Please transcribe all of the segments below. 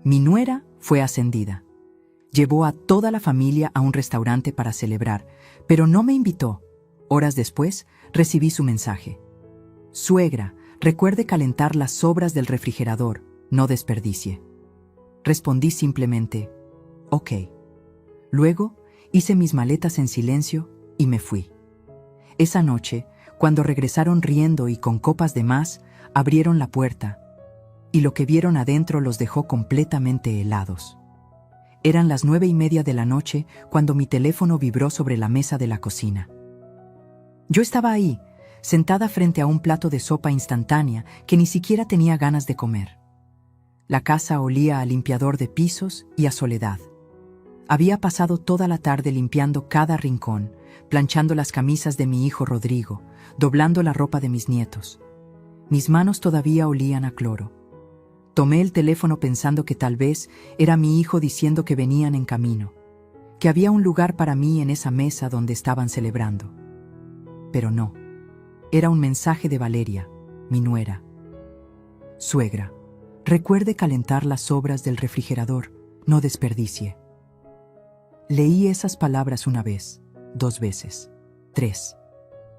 Mi nuera fue ascendida. Llevó a toda la familia a un restaurante para celebrar, pero no me invitó. Horas después, recibí su mensaje. Suegra, recuerde calentar las sobras del refrigerador, no desperdicie. Respondí simplemente, ok. Luego, hice mis maletas en silencio y me fui. Esa noche, cuando regresaron riendo y con copas de más, abrieron la puerta, y lo que vieron adentro los dejó completamente helados. Eran las 9:30 de la noche cuando mi teléfono vibró sobre la mesa de la cocina. Yo estaba ahí, sentada frente a un plato de sopa instantánea que ni siquiera tenía ganas de comer. La casa olía a limpiador de pisos y a soledad. Había pasado toda la tarde limpiando cada rincón, planchando las camisas de mi hijo Rodrigo, doblando la ropa de mis nietos. Mis manos todavía olían a cloro. Tomé el teléfono pensando que tal vez era mi hijo diciendo que venían en camino, que había un lugar para mí en esa mesa donde estaban celebrando. Pero no, era un mensaje de Valeria, mi nuera. Suegra, recuerde calentar las sobras del refrigerador, no desperdicie. Leí esas palabras una vez, 2 veces, 3.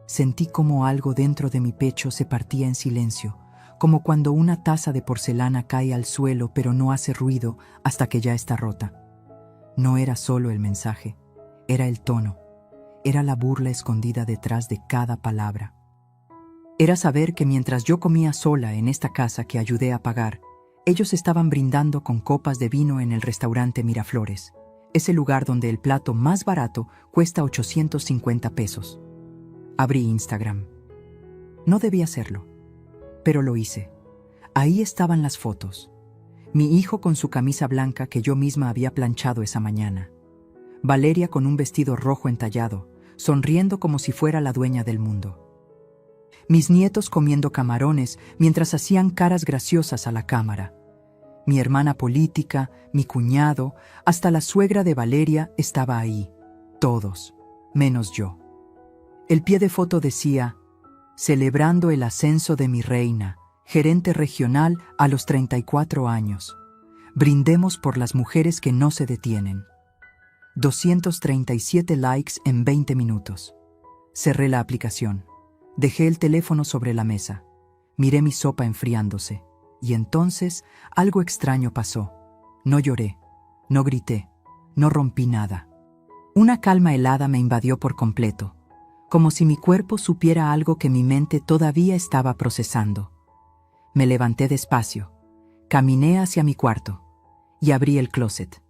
Sentí como algo dentro de mi pecho se partía en silencio, como cuando una taza de porcelana cae al suelo pero no hace ruido hasta que ya está rota. No era solo el mensaje, era el tono, era la burla escondida detrás de cada palabra. Era saber que mientras yo comía sola en esta casa que ayudé a pagar, ellos estaban brindando con copas de vino en el restaurante Miraflores, ese lugar donde el plato más barato cuesta 850 pesos. Abrí Instagram. No debía hacerlo, pero lo hice. Ahí estaban las fotos. Mi hijo con su camisa blanca que yo misma había planchado esa mañana. Valeria con un vestido rojo entallado, sonriendo como si fuera la dueña del mundo. Mis nietos comiendo camarones mientras hacían caras graciosas a la cámara. Mi hermana política, mi cuñado, hasta la suegra de Valeria estaba ahí. Todos, menos yo. El pie de foto decía, celebrando el ascenso de mi reina, gerente regional a los 34 años. Brindemos por las mujeres que no se detienen. 237 likes en 20 minutos. Cerré la aplicación. Dejé el teléfono sobre la mesa. Miré mi sopa enfriándose. Y entonces algo extraño pasó. No lloré, no grité, no rompí nada. Una calma helada me invadió por completo, como si mi cuerpo supiera algo que mi mente todavía estaba procesando. Me levanté despacio, caminé hacia mi cuarto y abrí el closet,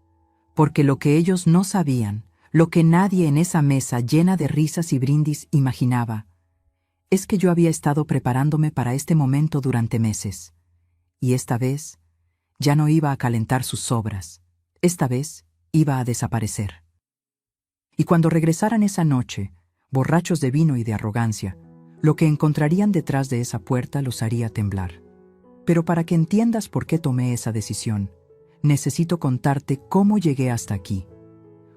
porque lo que ellos no sabían, lo que nadie en esa mesa llena de risas y brindis imaginaba, es que yo había estado preparándome para este momento durante meses. Y esta vez ya no iba a calentar sus sobras, esta vez iba a desaparecer. Y cuando regresaran esa noche, borrachos de vino y de arrogancia, lo que encontrarían detrás de esa puerta los haría temblar. Pero para que entiendas por qué tomé esa decisión, necesito contarte cómo llegué hasta aquí.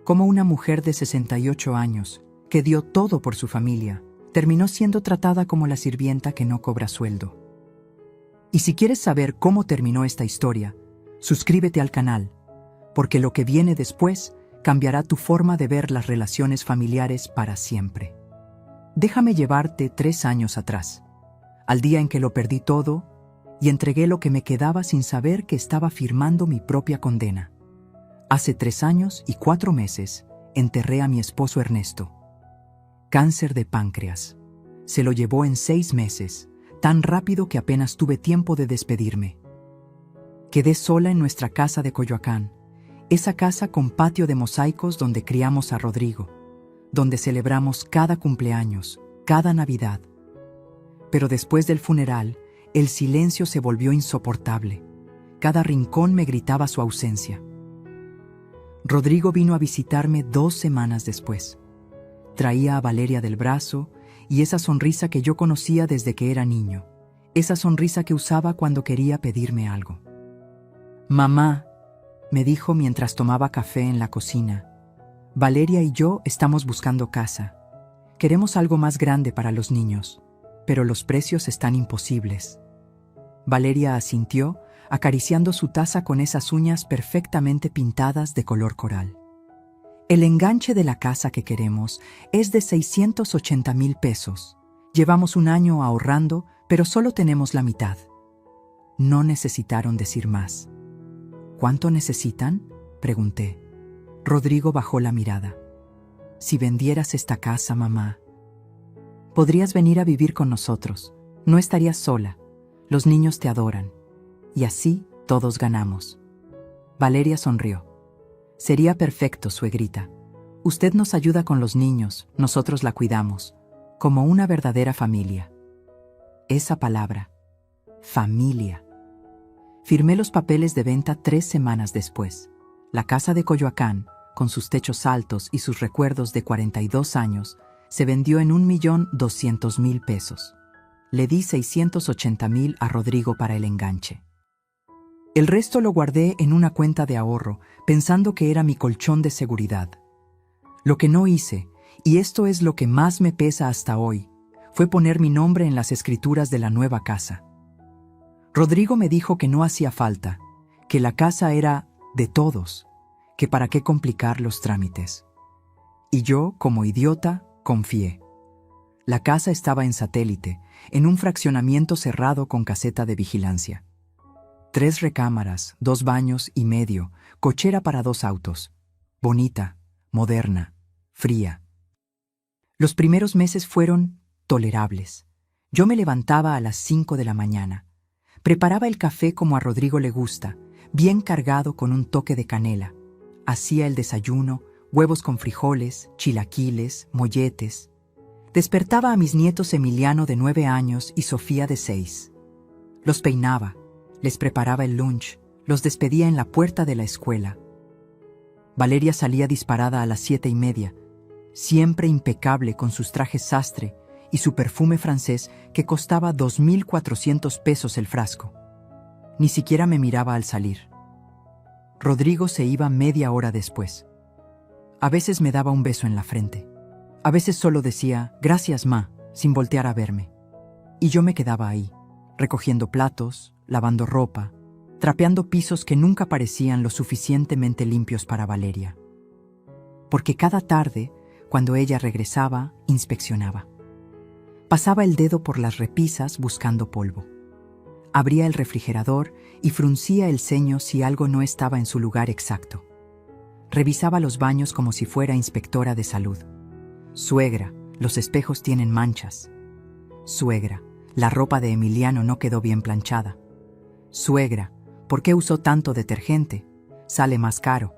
Cómo una mujer de 68 años, que dio todo por su familia, terminó siendo tratada como la sirvienta que no cobra sueldo. Y si quieres saber cómo terminó esta historia, suscríbete al canal, porque lo que viene después cambiará tu forma de ver las relaciones familiares para siempre. Déjame llevarte 3 años atrás, al día en que lo perdí todo y entregué lo que me quedaba sin saber que estaba firmando mi propia condena. Hace 3 años y 4 meses enterré a mi esposo Ernesto. Cáncer de páncreas. Se lo llevó en 6 meses, tan rápido que apenas tuve tiempo de despedirme. Quedé sola en nuestra casa de Coyoacán, esa casa con patio de mosaicos donde criamos a Rodrigo, donde celebramos cada cumpleaños, cada Navidad. Pero después del funeral, el silencio se volvió insoportable. Cada rincón me gritaba su ausencia. Rodrigo vino a visitarme 2 semanas después. Traía a Valeria del brazo y esa sonrisa que yo conocía desde que era niño, esa sonrisa que usaba cuando quería pedirme algo. «Mamá», me dijo mientras tomaba café en la cocina, «Valeria y yo estamos buscando casa. Queremos algo más grande para los niños, pero los precios están imposibles». Valeria asintió, acariciando su taza con esas uñas perfectamente pintadas de color coral. El enganche de la casa que queremos es de 680,000 pesos. Llevamos un año ahorrando, pero solo tenemos la mitad. No necesitaron decir más. ¿Cuánto necesitan?, pregunté. Rodrigo bajó la mirada. Si vendieras esta casa, mamá, podrías venir a vivir con nosotros. No estarías sola. Los niños te adoran. Y así todos ganamos. Valeria sonrió. Sería perfecto, suegrita. Usted nos ayuda con los niños, nosotros la cuidamos, como una verdadera familia. Esa palabra, familia. Firmé los papeles de venta 3 semanas después. La casa de Coyoacán, con sus techos altos y sus recuerdos de 42 años, se vendió en 1,200,000 pesos. Le di 680,000 a Rodrigo para el enganche. El resto lo guardé en una cuenta de ahorro, pensando que era mi colchón de seguridad. Lo que no hice, y esto es lo que más me pesa hasta hoy, fue poner mi nombre en las escrituras de la nueva casa. Rodrigo me dijo que no hacía falta, que la casa era de todos, que para qué complicar los trámites. Y yo, como idiota, confié. La casa estaba en Satélite, en un fraccionamiento cerrado con caseta de vigilancia. 3 recámaras, 2 baños y medio, cochera para 2 autos. Bonita, moderna, fría. Los primeros meses fueron tolerables. Yo me levantaba a las 5 de la mañana. Preparaba el café como a Rodrigo le gusta, bien cargado con un toque de canela. Hacía el desayuno, huevos con frijoles, chilaquiles, molletes. Despertaba a mis nietos Emiliano de 9 años y Sofía de 6. Los peinaba, les preparaba el lunch, los despedía en la puerta de la escuela. Valeria salía disparada a las 7:30, siempre impecable con sus trajes sastre y su perfume francés que costaba 2,400 pesos el frasco. Ni siquiera me miraba al salir. Rodrigo se iba media hora después. A veces me daba un beso en la frente. A veces solo decía, gracias, ma, sin voltear a verme. Y yo me quedaba ahí, recogiendo platos, lavando ropa, trapeando pisos que nunca parecían lo suficientemente limpios para Valeria. Porque cada tarde, cuando ella regresaba, inspeccionaba. Pasaba el dedo por las repisas buscando polvo. Abría el refrigerador y fruncía el ceño si algo no estaba en su lugar exacto. Revisaba los baños como si fuera inspectora de salud. Suegra, los espejos tienen manchas. Suegra, la ropa de Emiliano no quedó bien planchada. Suegra, ¿por qué usó tanto detergente? Sale más caro.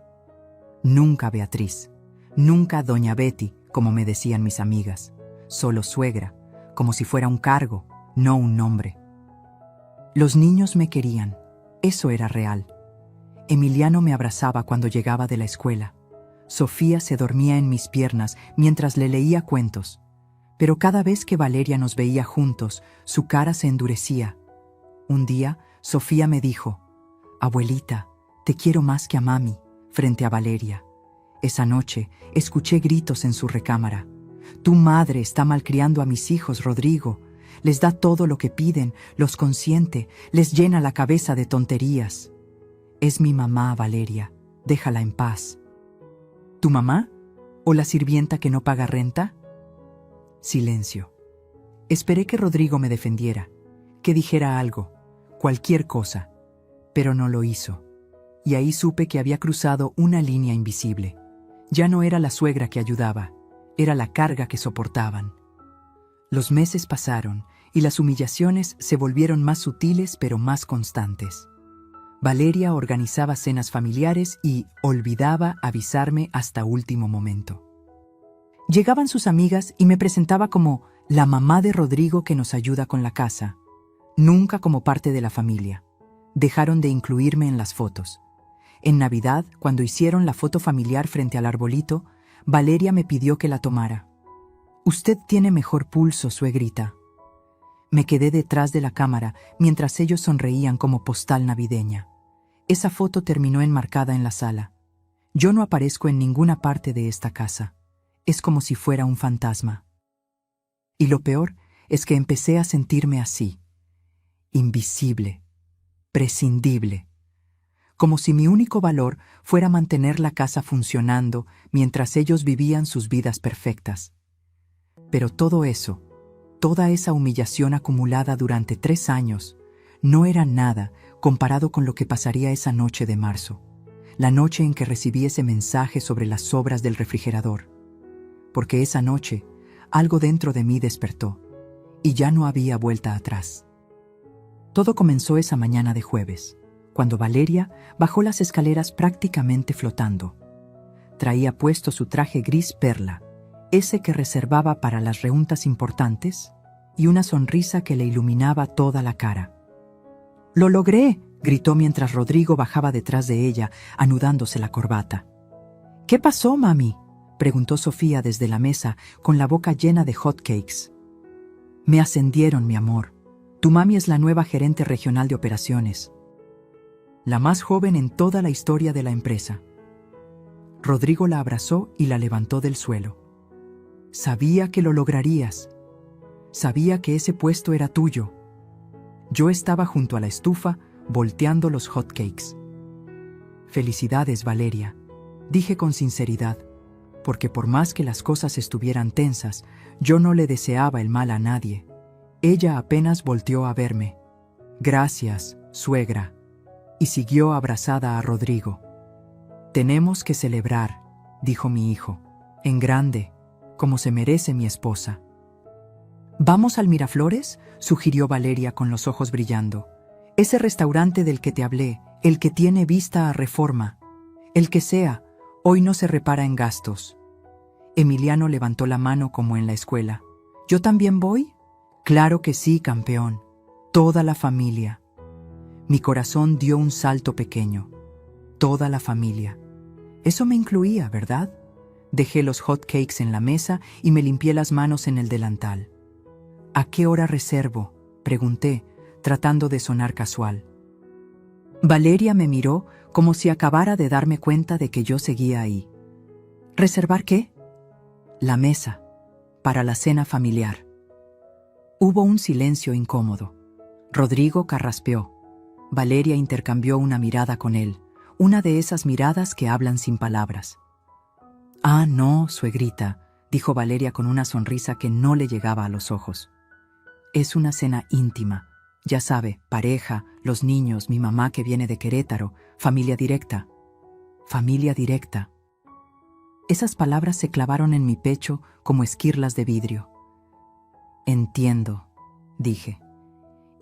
Nunca Beatriz, nunca doña Betty, como me decían mis amigas. Solo suegra, como si fuera un cargo, no un nombre. Los niños me querían, eso era real. Emiliano me abrazaba cuando llegaba de la escuela. Sofía se dormía en mis piernas mientras le leía cuentos. Pero cada vez que Valeria nos veía juntos, su cara se endurecía. Un día, Sofía me dijo, abuelita, te quiero más que a mami, frente a Valeria. Esa noche, escuché gritos en su recámara. Tu madre está malcriando a mis hijos, Rodrigo. Les da todo lo que piden, los consiente, les llena la cabeza de tonterías. Es mi mamá, Valeria, déjala en paz. ¿Tu mamá? ¿O la sirvienta que no paga renta? Silencio. Esperé que Rodrigo me defendiera, que dijera algo, cualquier cosa, pero no lo hizo. Y ahí supe que había cruzado una línea invisible. Ya no era la suegra que ayudaba, era la carga que soportaban. Los meses pasaron y las humillaciones se volvieron más sutiles pero más constantes. Valeria organizaba cenas familiares y olvidaba avisarme hasta último momento. Llegaban sus amigas y me presentaba como la mamá de Rodrigo que nos ayuda con la casa, nunca como parte de la familia. Dejaron de incluirme en las fotos. En Navidad, cuando hicieron la foto familiar frente al arbolito, Valeria me pidió que la tomara. Usted tiene mejor pulso, suegrita. Me quedé detrás de la cámara mientras ellos sonreían como postal navideña. Esa foto terminó enmarcada en la sala. Yo no aparezco en ninguna parte de esta casa. Es como si fuera un fantasma. Y lo peor es que empecé a sentirme así, invisible, prescindible. Como si mi único valor fuera mantener la casa funcionando mientras ellos vivían sus vidas perfectas. Pero todo eso, toda esa humillación acumulada durante 3 años, no era nada comparado con lo que pasaría esa noche de marzo, la noche en que recibí ese mensaje sobre las sobras del refrigerador. Porque esa noche, algo dentro de mí despertó, y ya no había vuelta atrás. Todo comenzó esa mañana de jueves, cuando Valeria bajó las escaleras prácticamente flotando. Traía puesto su traje gris perla, ese que reservaba para las reuntas importantes, y una sonrisa que le iluminaba toda la cara. «¡Lo logré!», gritó mientras Rodrigo bajaba detrás de ella, anudándose la corbata. «¿Qué pasó, mami?», preguntó Sofía desde la mesa, con la boca llena de hot cakes. «Me ascendieron, mi amor. Tu mami es la nueva gerente regional de operaciones. La más joven en toda la historia de la empresa». Rodrigo la abrazó y la levantó del suelo. «Sabía que lo lograrías. Sabía que ese puesto era tuyo». Yo estaba junto a la estufa, volteando los hotcakes. «Felicidades, Valeria», dije con sinceridad, porque por más que las cosas estuvieran tensas, yo no le deseaba el mal a nadie. Ella apenas volteó a verme. «Gracias, suegra», y siguió abrazada a Rodrigo. «Tenemos que celebrar», dijo mi hijo, «en grande, como se merece mi esposa». «¿Vamos al Miraflores?», sugirió Valeria con los ojos brillando. «Ese restaurante del que te hablé, el que tiene vista a Reforma. El que sea, hoy no se repara en gastos». Emiliano levantó la mano como en la escuela. «¿Yo también voy?». «Claro que sí, campeón. Toda la familia». Mi corazón dio un salto pequeño. Toda la familia. Eso me incluía, ¿verdad? Dejé los hot cakes en la mesa y me limpié las manos en el delantal. «¿A qué hora reservo?», pregunté, tratando de sonar casual. Valeria me miró como si acabara de darme cuenta de que yo seguía ahí. «¿Reservar qué?». «La mesa, para la cena familiar». Hubo un silencio incómodo. Rodrigo carraspeó. Valeria intercambió una mirada con él, una de esas miradas que hablan sin palabras. «Ah, no, suegrita», dijo Valeria con una sonrisa que no le llegaba a los ojos. «Es una cena íntima. Ya sabe, pareja, los niños, mi mamá que viene de Querétaro, familia directa». «Familia directa». Esas palabras se clavaron en mi pecho como esquirlas de vidrio. «Entiendo», dije,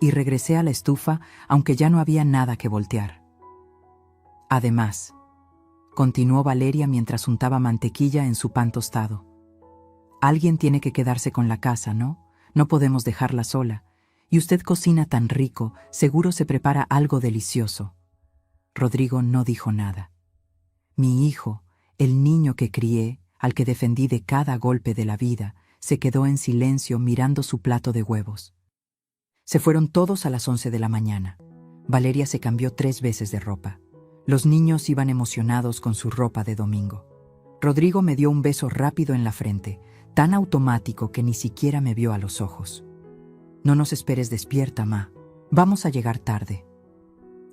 y regresé a la estufa, aunque ya no había nada que voltear. «Además», continuó Valeria mientras untaba mantequilla en su pan tostado, «alguien tiene que quedarse con la casa, ¿no? No podemos dejarla sola. Y usted cocina tan rico, seguro se prepara algo delicioso». Rodrigo no dijo nada. Mi hijo, el niño que crié, al que defendí de cada golpe de la vida, se quedó en silencio mirando su plato de huevos. Se fueron todos a las 11 de la mañana. Valeria se cambió 3 veces de ropa. Los niños iban emocionados con su ropa de domingo. Rodrigo me dio un beso rápido en la frente, tan automático que ni siquiera me vio a los ojos. «No nos esperes despierta, ma. Vamos a llegar tarde».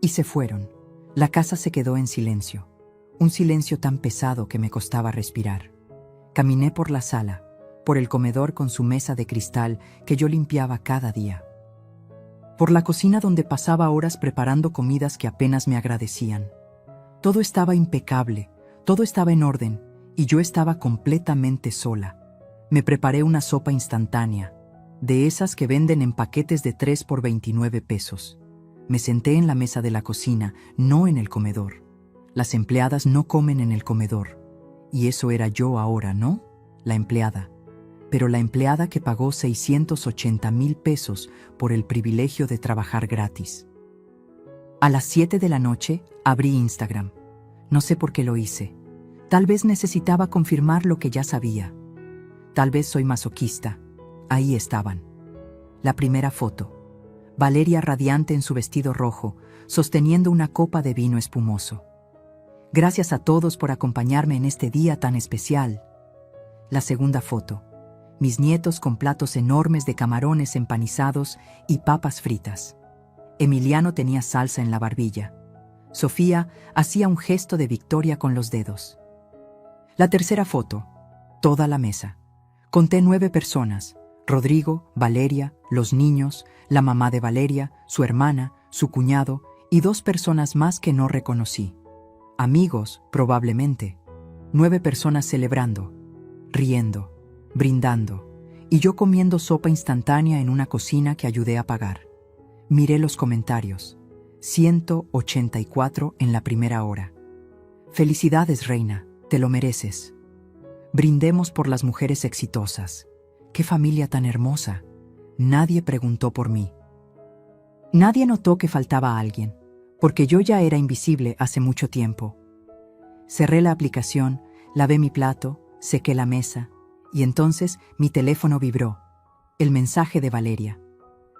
Y se fueron. La casa se quedó en silencio. Un silencio tan pesado que me costaba respirar. Caminé por la sala, por el comedor con su mesa de cristal que yo limpiaba cada día. Por la cocina donde pasaba horas preparando comidas que apenas me agradecían. Todo estaba impecable, todo estaba en orden, y yo estaba completamente sola. Me preparé una sopa instantánea, de esas que venden en paquetes de 3 por 29 pesos. Me senté en la mesa de la cocina, no en el comedor. Las empleadas no comen en el comedor. Y eso era yo ahora, ¿no? La empleada. Pero la empleada que pagó 680,000 pesos por el privilegio de trabajar gratis. A las 7 de la noche abrí Instagram. No sé por qué lo hice. Tal vez necesitaba confirmar lo que ya sabía. Tal vez soy masoquista. Ahí estaban. La primera foto. Valeria radiante en su vestido rojo, sosteniendo una copa de vino espumoso. «Gracias a todos por acompañarme en este día tan especial». La segunda foto. Mis nietos con platos enormes de camarones empanizados y papas fritas. Emiliano tenía salsa en la barbilla. Sofía hacía un gesto de victoria con los dedos. La tercera foto, toda la mesa. Conté 9 personas: Rodrigo, Valeria, los niños, la mamá de Valeria, su hermana, su cuñado y 2 personas más que no reconocí. Amigos, probablemente. 9 personas celebrando, riendo, brindando, y yo comiendo sopa instantánea en una cocina que ayudé a pagar. Miré los comentarios. 184 en la primera hora. Felicidades, reina, te lo mereces. Brindemos por las mujeres exitosas. ¡Qué familia tan hermosa! Nadie preguntó por mí. Nadie notó que faltaba alguien, porque yo ya era invisible hace mucho tiempo. Cerré la aplicación, lavé mi plato, sequé la mesa, y entonces mi teléfono vibró. El mensaje de Valeria.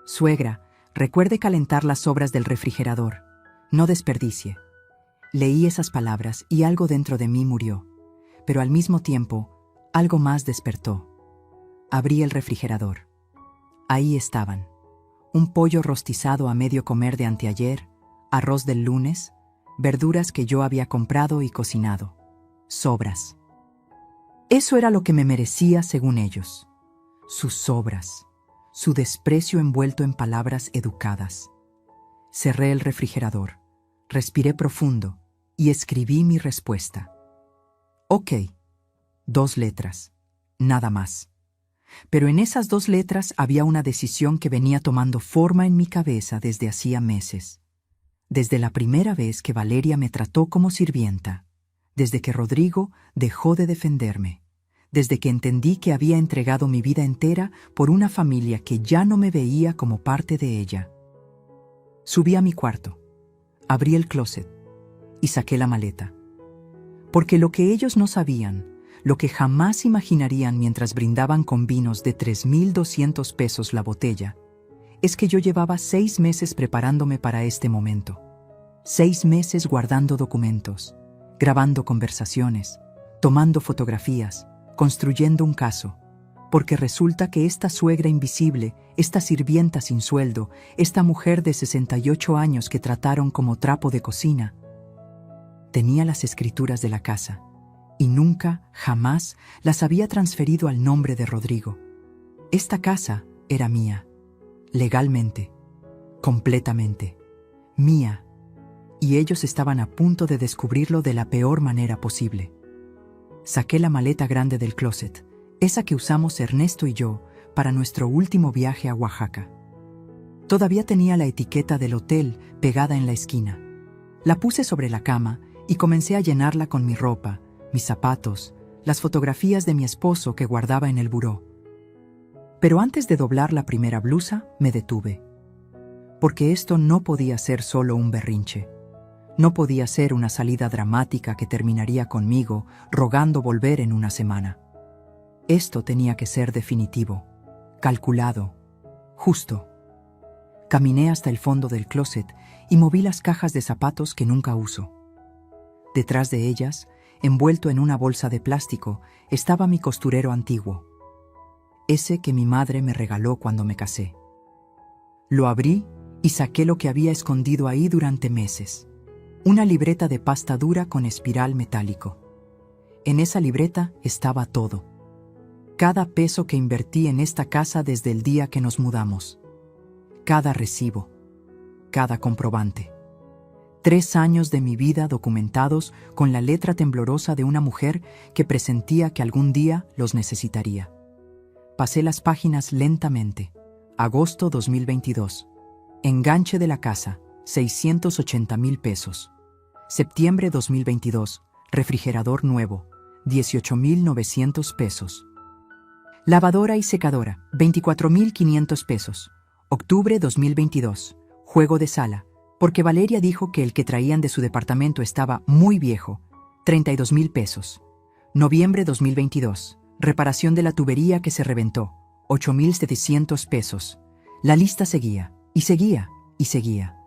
Suegra, recuerde calentar las sobras del refrigerador. No desperdicie. Leí esas palabras y algo dentro de mí murió, pero al mismo tiempo, algo más despertó. Abrí el refrigerador. Ahí estaban. Un pollo rostizado a medio comer de anteayer, arroz del lunes, verduras que yo había comprado y cocinado. Sobras. Eso era lo que me merecía según ellos. Sus sobras. Su desprecio envuelto en palabras educadas. Cerré el refrigerador, respiré profundo y escribí mi respuesta. Ok, 2 letras, nada más. Pero en esas 2 letras había una decisión que venía tomando forma en mi cabeza desde hacía meses. Desde la primera vez que Valeria me trató como sirvienta, desde que Rodrigo dejó de defenderme, desde que entendí que había entregado mi vida entera por una familia que ya no me veía como parte de ella. Subí a mi cuarto, abrí el closet y saqué la maleta. Porque lo que ellos no sabían, lo que jamás imaginarían mientras brindaban con vinos de 3,200 pesos la botella, es que yo llevaba 6 meses preparándome para este momento. 6 meses guardando documentos, grabando conversaciones, tomando fotografías, construyendo un caso, porque resulta que esta suegra invisible, esta sirvienta sin sueldo, esta mujer de 68 años que trataron como trapo de cocina, tenía las escrituras de la casa y nunca, jamás, las había transferido al nombre de Rodrigo. Esta casa era mía, legalmente, completamente, mía, y ellos estaban a punto de descubrirlo de la peor manera posible. Saqué la maleta grande del closet, esa que usamos Ernesto y yo para nuestro último viaje a Oaxaca. Todavía tenía la etiqueta del hotel pegada en la esquina. La puse sobre la cama y comencé a llenarla con mi ropa, mis zapatos, las fotografías de mi esposo que guardaba en el buró. Pero antes de doblar la primera blusa, me detuve. Porque esto no podía ser solo un berrinche. No podía ser una salida dramática que terminaría conmigo rogando volver en una semana. Esto tenía que ser definitivo, calculado, justo. Caminé hasta el fondo del closet y moví las cajas de zapatos que nunca uso. Detrás de ellas, envuelto en una bolsa de plástico, estaba mi costurero antiguo, ese que mi madre me regaló cuando me casé. Lo abrí y saqué lo que había escondido ahí durante meses. Una libreta de pasta dura con espiral metálico. En esa libreta estaba todo. Cada peso que invertí en esta casa desde el día que nos mudamos. Cada recibo. Cada comprobante. 3 años de mi vida documentados con la letra temblorosa de una mujer que presentía que algún día los necesitaría. Pasé las páginas lentamente. Agosto 2022. Enganche de la casa, 680,000 pesos. Septiembre 2022. Refrigerador nuevo, 18,900 pesos. Lavadora y secadora, 24,500 pesos. Octubre 2022. Juego de sala, porque Valeria dijo que el que traían de su departamento estaba muy viejo, 32,000 pesos. Noviembre 2022. Reparación de la tubería que se reventó, 8,700 pesos. La lista seguía, y seguía, y seguía.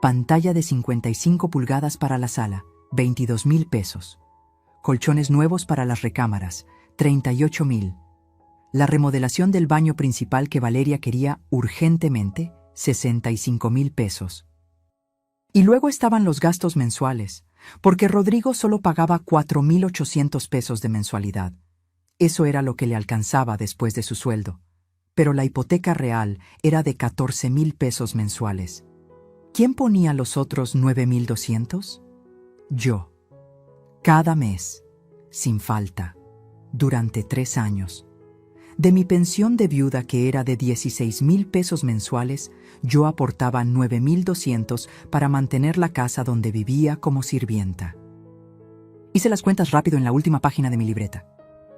Pantalla de 55 pulgadas para la sala, 22,000 pesos. Colchones nuevos para las recámaras, 38,000. La remodelación del baño principal que Valeria quería urgentemente, 65,000 pesos. Y luego estaban los gastos mensuales, porque Rodrigo solo pagaba 4,800 pesos de mensualidad. Eso era lo que le alcanzaba después de su sueldo. Pero la hipoteca real era de 14,000 pesos mensuales. ¿Quién ponía los otros 9,200? Yo. Cada mes, sin falta, durante 3 años. De mi pensión de viuda, que era de 16,000 pesos mensuales, yo aportaba 9,200 para mantener la casa donde vivía como sirvienta. Hice las cuentas rápido en la última página de mi libreta.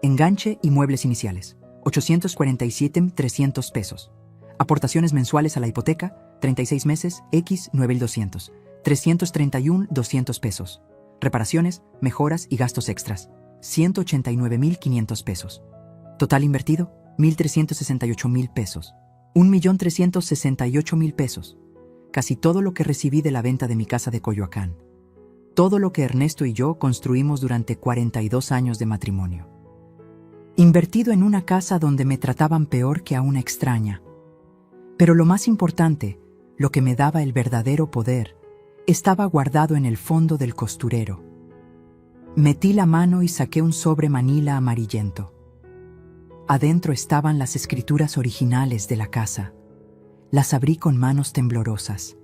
Enganche y muebles iniciales, 847,300 pesos. Aportaciones mensuales a la hipoteca, 36 meses, X 9,200. 331,200 pesos. Reparaciones, mejoras y gastos extras, 189,500 pesos. Total invertido, 1,368,000 pesos. 1,368,000 pesos. Casi todo lo que recibí de la venta de mi casa de Coyoacán. Todo lo que Ernesto y yo construimos durante 42 años de matrimonio. Invertido en una casa donde me trataban peor que a una extraña. Pero lo más importante, lo que me daba el verdadero poder, estaba guardado en el fondo del costurero. Metí la mano y saqué un sobre manila amarillento. Adentro estaban las escrituras originales de la casa. Las abrí con manos temblorosas.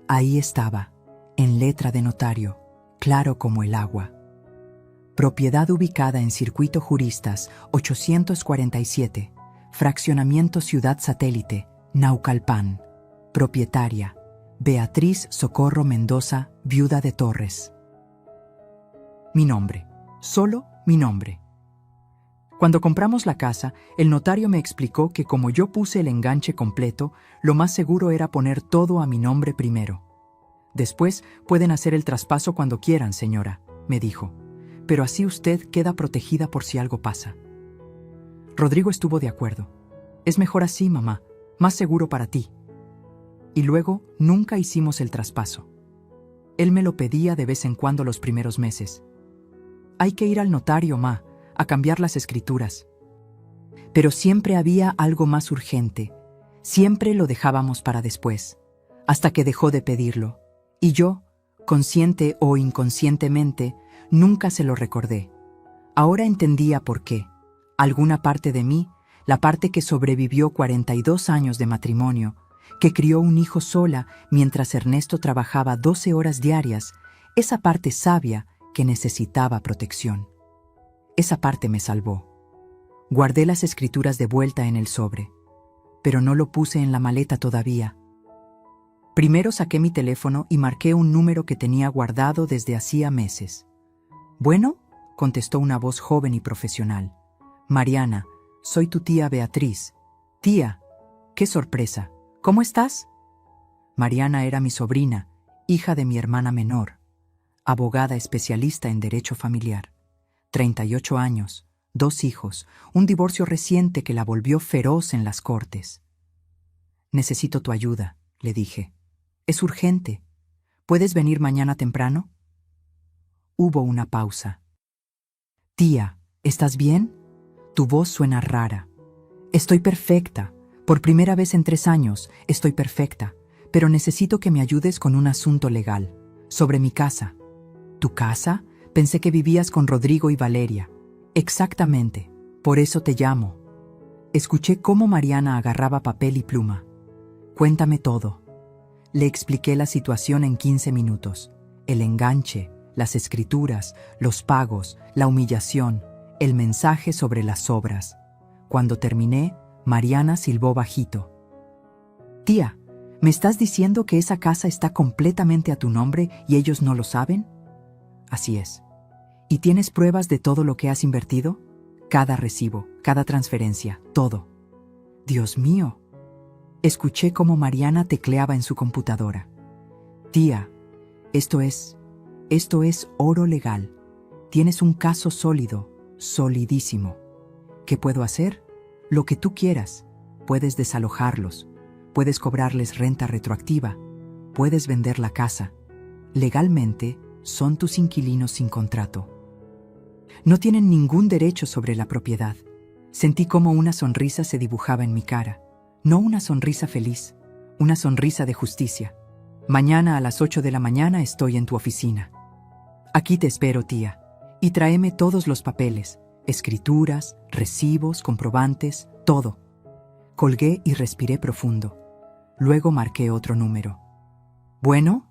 Ahí estaba, en letra de notario, claro como el agua. Propiedad ubicada en Circuito Juristas 847, Fraccionamiento Ciudad Satélite, Naucalpan. Propietaria, Beatriz Socorro Mendoza, viuda de Torres. Mi nombre, solo mi nombre. Cuando compramos la casa, el notario me explicó que como yo puse el enganche completo, lo más seguro era poner todo a mi nombre primero. Después pueden hacer el traspaso cuando quieran, señora, me dijo, pero así usted queda protegida por si algo pasa. Rodrigo estuvo de acuerdo. Es mejor así, mamá, más seguro para ti. Y luego nunca hicimos el traspaso. Él me lo pedía de vez en cuando los primeros meses. Hay que ir al notario, ma, a cambiar las escrituras. Pero siempre había algo más urgente. Siempre lo dejábamos para después, hasta que dejó de pedirlo. Y yo, consciente o inconscientemente, nunca se lo recordé. Ahora entendía por qué. Alguna parte de mí, la parte que sobrevivió 42 años de matrimonio, que crió un hijo sola mientras Ernesto trabajaba 12 horas diarias, esa parte sabia que necesitaba protección. Esa parte me salvó. Guardé las escrituras de vuelta en el sobre, pero no lo puse en la maleta todavía. Primero saqué mi teléfono y marqué un número que tenía guardado desde hacía meses. «Bueno», contestó una voz joven y profesional. «Mariana, soy tu tía Beatriz». «Tía, qué sorpresa. ¿Cómo estás?» Mariana era mi sobrina, hija de mi hermana menor, abogada especialista en derecho familiar. 38 años, 2 hijos, un divorcio reciente que la volvió feroz en las cortes. «Necesito tu ayuda», le dije. «Es urgente. ¿Puedes venir mañana temprano?» Hubo una pausa. «Tía, ¿estás bien? Tu voz suena rara». «Estoy perfecta. Por primera vez en 3 años, estoy perfecta, pero necesito que me ayudes con un asunto legal, sobre mi casa». «¿Tu casa? Pensé que vivías con Rodrigo y Valeria». «Exactamente, por eso te llamo». Escuché cómo Mariana agarraba papel y pluma. «Cuéntame todo». Le expliqué la situación en 15 minutos. El enganche, las escrituras, los pagos, la humillación, el mensaje sobre las obras. Cuando terminé, Mariana silbó bajito. «Tía, ¿me estás diciendo que esa casa está completamente a tu nombre y ellos no lo saben?» «Así es». «¿Y tienes pruebas de todo lo que has invertido?» «Cada recibo, cada transferencia, todo». «Dios mío». Escuché cómo Mariana tecleaba en su computadora. «Tía, esto es oro legal. Tienes un caso sólido, solidísimo. ¿Qué puedo hacer? Lo que tú quieras. Puedes desalojarlos, puedes cobrarles renta retroactiva, puedes vender la casa. Legalmente, son tus inquilinos sin contrato. No tienen ningún derecho sobre la propiedad». Sentí como una sonrisa se dibujaba en mi cara. No una sonrisa feliz, Una sonrisa de justicia. Mañana a las 8 de la mañana estoy en tu oficina. Aquí te espero, tía. Y tráeme todos los papeles, escrituras, recibos, comprobantes, todo. Colgué y respiré profundo. Luego marqué otro número. ¿Bueno?,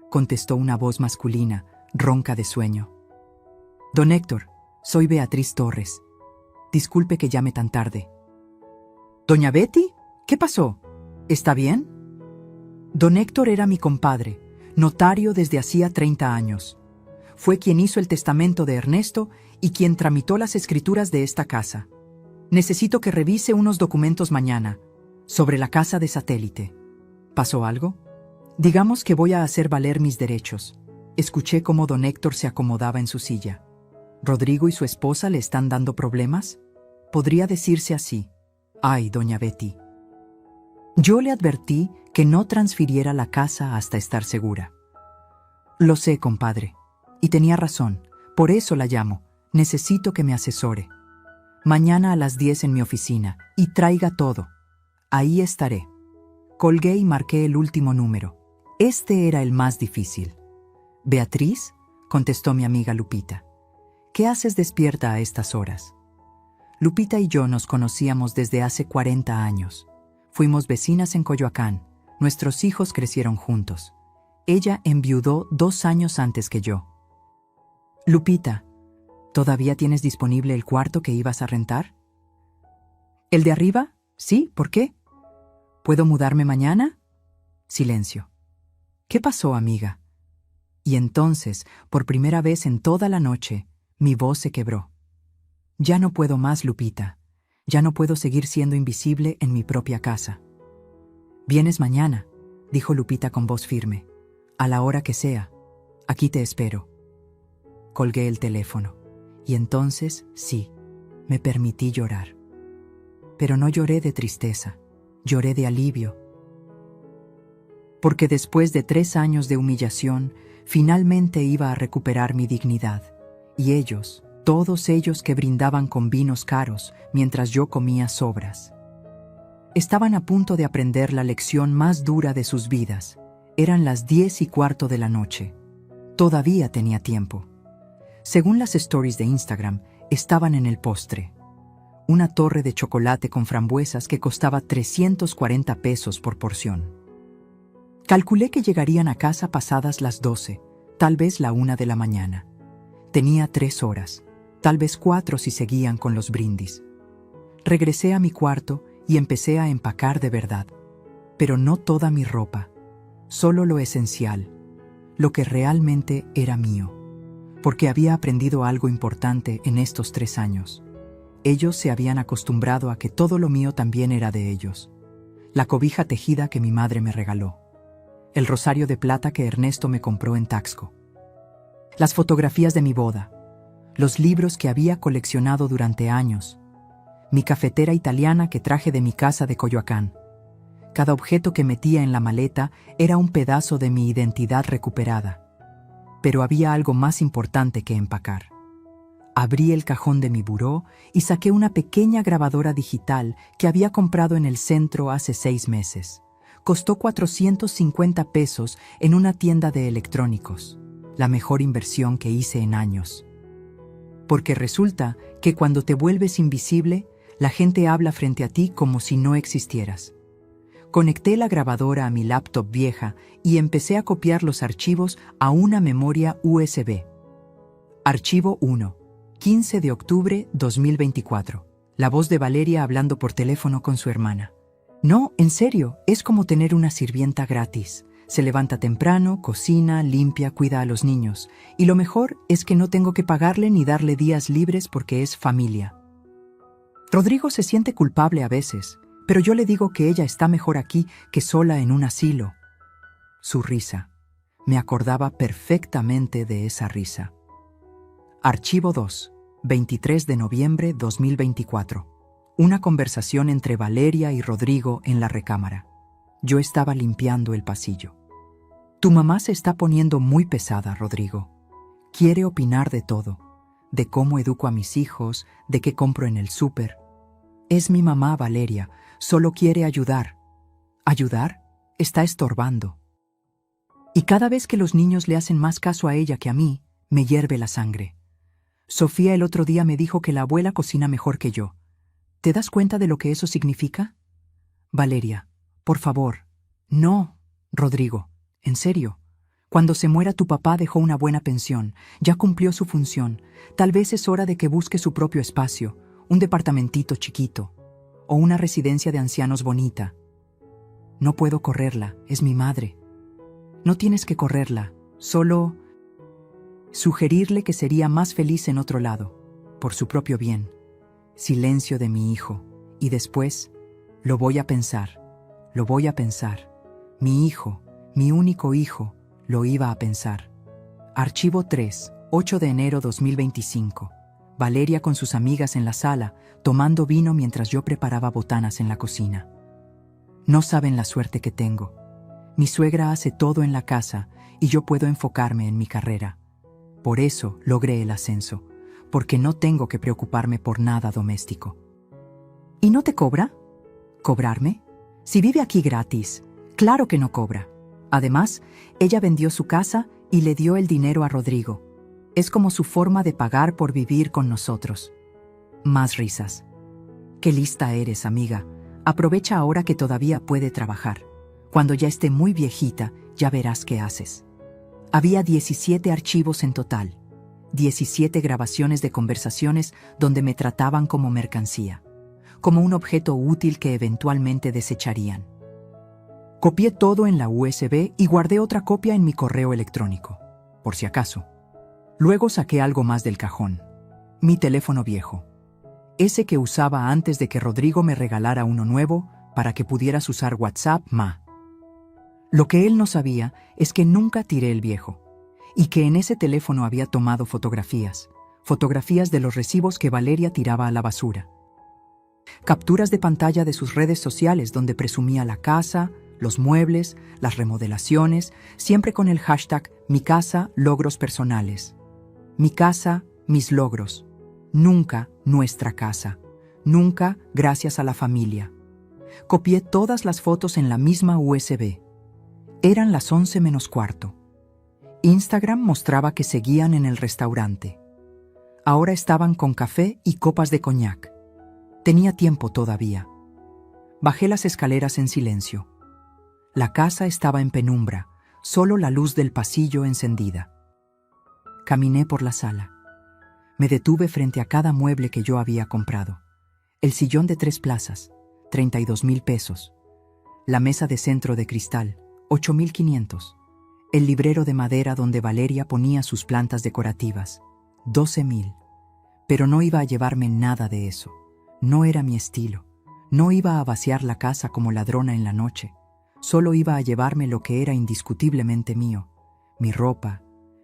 contestó una voz masculina, ronca de sueño. Don Héctor, soy Beatriz Torres. Disculpe que llame tan tarde. ¿Doña Betty? ¿Qué pasó? ¿Está bien? Don Héctor era mi compadre, notario desde hacía 30 años. Fue quien hizo el testamento de Ernesto y quien tramitó las escrituras de esta casa. Necesito que revise unos documentos mañana, sobre la casa de satélite. ¿Pasó algo? Digamos que voy a hacer valer mis derechos. Escuché cómo don Héctor se acomodaba en su silla. ¿Rodrigo y su esposa le están dando problemas? Podría decirse así. Ay, doña Betty. Yo le advertí que no transfiriera la casa hasta estar segura. Lo sé, compadre. Y tenía razón. Por eso la llamo. Necesito que me asesore. Mañana a las 10 en mi oficina. Y traiga todo. Ahí estaré. Colgué y marqué el último número. Este era el más difícil. «Beatriz», contestó mi amiga Lupita. «¿Qué haces despierta a estas horas?» Lupita y yo nos conocíamos desde hace 40 años. Fuimos vecinas en Coyoacán. Nuestros hijos crecieron juntos. Ella enviudó 2 años antes que yo. «Lupita, ¿todavía tienes disponible el cuarto que ibas a rentar?» «¿El de arriba? Sí, ¿por qué? ¿Puedo mudarme mañana?» Silencio. «¿Qué pasó, amiga?» Y entonces, por primera vez en toda la noche, mi voz se quebró. «Ya no puedo más, Lupita. Ya no puedo seguir siendo invisible en mi propia casa». «¿Vienes mañana?», dijo Lupita con voz firme. «A la hora que sea. Aquí te espero». Colgué el teléfono. Y entonces, sí, me permití llorar. Pero no lloré de tristeza, lloré de alivio. Porque después de 3 años de humillación, finalmente iba a recuperar mi dignidad. Y ellos, todos ellos que brindaban con vinos caros mientras yo comía sobras, estaban a punto de aprender la lección más dura de sus vidas. Eran las 10:15 de la noche. Todavía tenía tiempo. Según las stories de Instagram, estaban en el postre. Una torre de chocolate con frambuesas que costaba 340 pesos por porción. Calculé que llegarían a casa pasadas las 12, tal vez la 1 de la mañana. Tenía 3 horas, tal vez 4 si seguían con los brindis. Regresé a mi cuarto y empecé a empacar de verdad. Pero no toda mi ropa, solo lo esencial, lo que realmente era mío. Porque había aprendido algo importante en estos 3 años. Ellos se habían acostumbrado a que todo lo mío también era de ellos. La cobija tejida que mi madre me regaló. El rosario de plata que Ernesto me compró en Taxco. Las fotografías de mi boda. Los libros que había coleccionado durante años. Mi cafetera italiana que traje de mi casa de Coyoacán. Cada objeto que metía en la maleta era un pedazo de mi identidad recuperada. Pero había algo más importante que empacar. Abrí el cajón de mi buró y saqué una pequeña grabadora digital que había comprado en el centro hace 6 meses. Costó 450 pesos en una tienda de electrónicos. La mejor inversión que hice en años. Porque resulta que cuando te vuelves invisible, la gente habla frente a ti como si no existieras. Conecté la grabadora a mi laptop vieja y empecé a copiar los archivos a una memoria USB. Archivo 1. 15 de octubre 2024. La voz de Valeria hablando por teléfono con su hermana. No, en serio, es como tener una sirvienta gratis. Se levanta temprano, cocina, limpia, cuida a los niños. Y lo mejor es que no tengo que pagarle ni darle días libres porque es familia. Rodrigo se siente culpable a veces, pero yo le digo que ella está mejor aquí que sola en un asilo. Su risa. Me acordaba perfectamente de esa risa. Archivo 2. 23 de noviembre 2024. Una conversación entre Valeria y Rodrigo en la recámara. Yo estaba limpiando el pasillo. Tu mamá se está poniendo muy pesada, Rodrigo. Quiere opinar de todo. De cómo educo a mis hijos, de qué compro en el súper. Es mi mamá, Valeria. Solo quiere ayudar. ¿Ayudar? está estorbando. Y cada vez que los niños le hacen más caso a ella que a mí, me hierve la sangre. Sofía el otro día me dijo que la abuela cocina mejor que yo. ¿Te das cuenta de lo que eso significa? Valeria, por favor. No, Rodrigo, en serio. Cuando se muera tu papá dejó una buena pensión, ya cumplió su función. Tal vez es hora de que busque su propio espacio, un departamentito chiquito, o una residencia de ancianos bonita. No puedo correrla, es mi madre. No tienes que correrla, solo sugerirle que sería más feliz en otro lado, por su propio bien. Silencio de mi hijo, y después, lo voy a pensar. Mi hijo, mi único hijo, lo iba a pensar. Archivo 3, 8 de enero 2025. Valeria con sus amigas en la sala, tomando vino mientras yo preparaba botanas en la cocina. No saben la suerte que tengo. Mi suegra hace todo en la casa y yo puedo enfocarme en mi carrera. Por eso logré el ascenso, porque no tengo que preocuparme por nada doméstico. ¿Y no te cobra? ¿Cobrarme? Si vive aquí gratis, claro que no cobra. Además, ella vendió su casa y le dio el dinero a Rodrigo. Es como su forma de pagar por vivir con nosotros. Más risas. Qué lista eres, amiga. Aprovecha ahora que todavía puede trabajar. Cuando ya esté muy viejita, ya verás qué haces. Había 17 archivos en total. 17 grabaciones de conversaciones donde me trataban como mercancía, como un objeto útil que eventualmente desecharían. Copié todo en la USB y guardé otra copia en mi correo electrónico, por si acaso. Luego saqué algo más del cajón. Mi teléfono viejo. Ese que usaba antes de que Rodrigo me regalara uno nuevo para que pudieras usar WhatsApp, ma. Lo que él no sabía es que nunca tiré el viejo, y que en ese teléfono había tomado fotografías de los recibos que Valeria tiraba a la basura. Capturas de pantalla de sus redes sociales donde presumía la casa, los muebles, las remodelaciones, siempre con el hashtag Mi casa, logros personales. Mi casa, mis logros. Nunca nuestra casa. Nunca gracias a la familia. Copié todas las fotos en la misma USB. Eran las 11 menos cuarto. Instagram mostraba que seguían en el restaurante. Ahora estaban con café y copas de coñac. Tenía tiempo todavía. Bajé las escaleras en silencio. La casa estaba en penumbra, solo la luz del pasillo encendida. Caminé por la sala. Me detuve frente a cada mueble que yo había comprado. El sillón de 3 plazas, 32,000 pesos. La mesa de centro de cristal, 8,500. El librero de madera donde Valeria ponía sus plantas decorativas, 12,000. Pero no iba a llevarme nada de eso. No era mi estilo. No iba a vaciar la casa como ladrona en la noche. Solo iba a llevarme lo que era indiscutiblemente mío: mi ropa,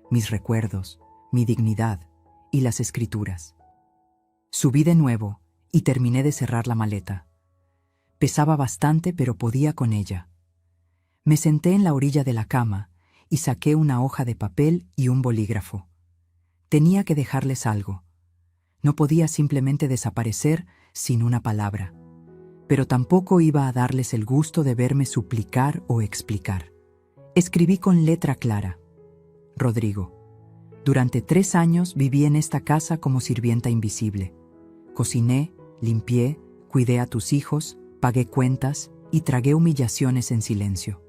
mis recuerdos, mi dignidad y las escrituras. Subí de nuevo y terminé de cerrar la maleta. Pesaba bastante, pero podía con ella. Me senté en la orilla de la cama y saqué una hoja de papel y un bolígrafo. Tenía que dejarles algo. No podía simplemente desaparecer sin una palabra, pero tampoco iba a darles el gusto de verme suplicar o explicar. Escribí con letra clara: Rodrigo, durante 3 años viví en esta casa como sirvienta invisible. Cociné, limpié, cuidé a tus hijos, pagué cuentas y tragué humillaciones en silencio.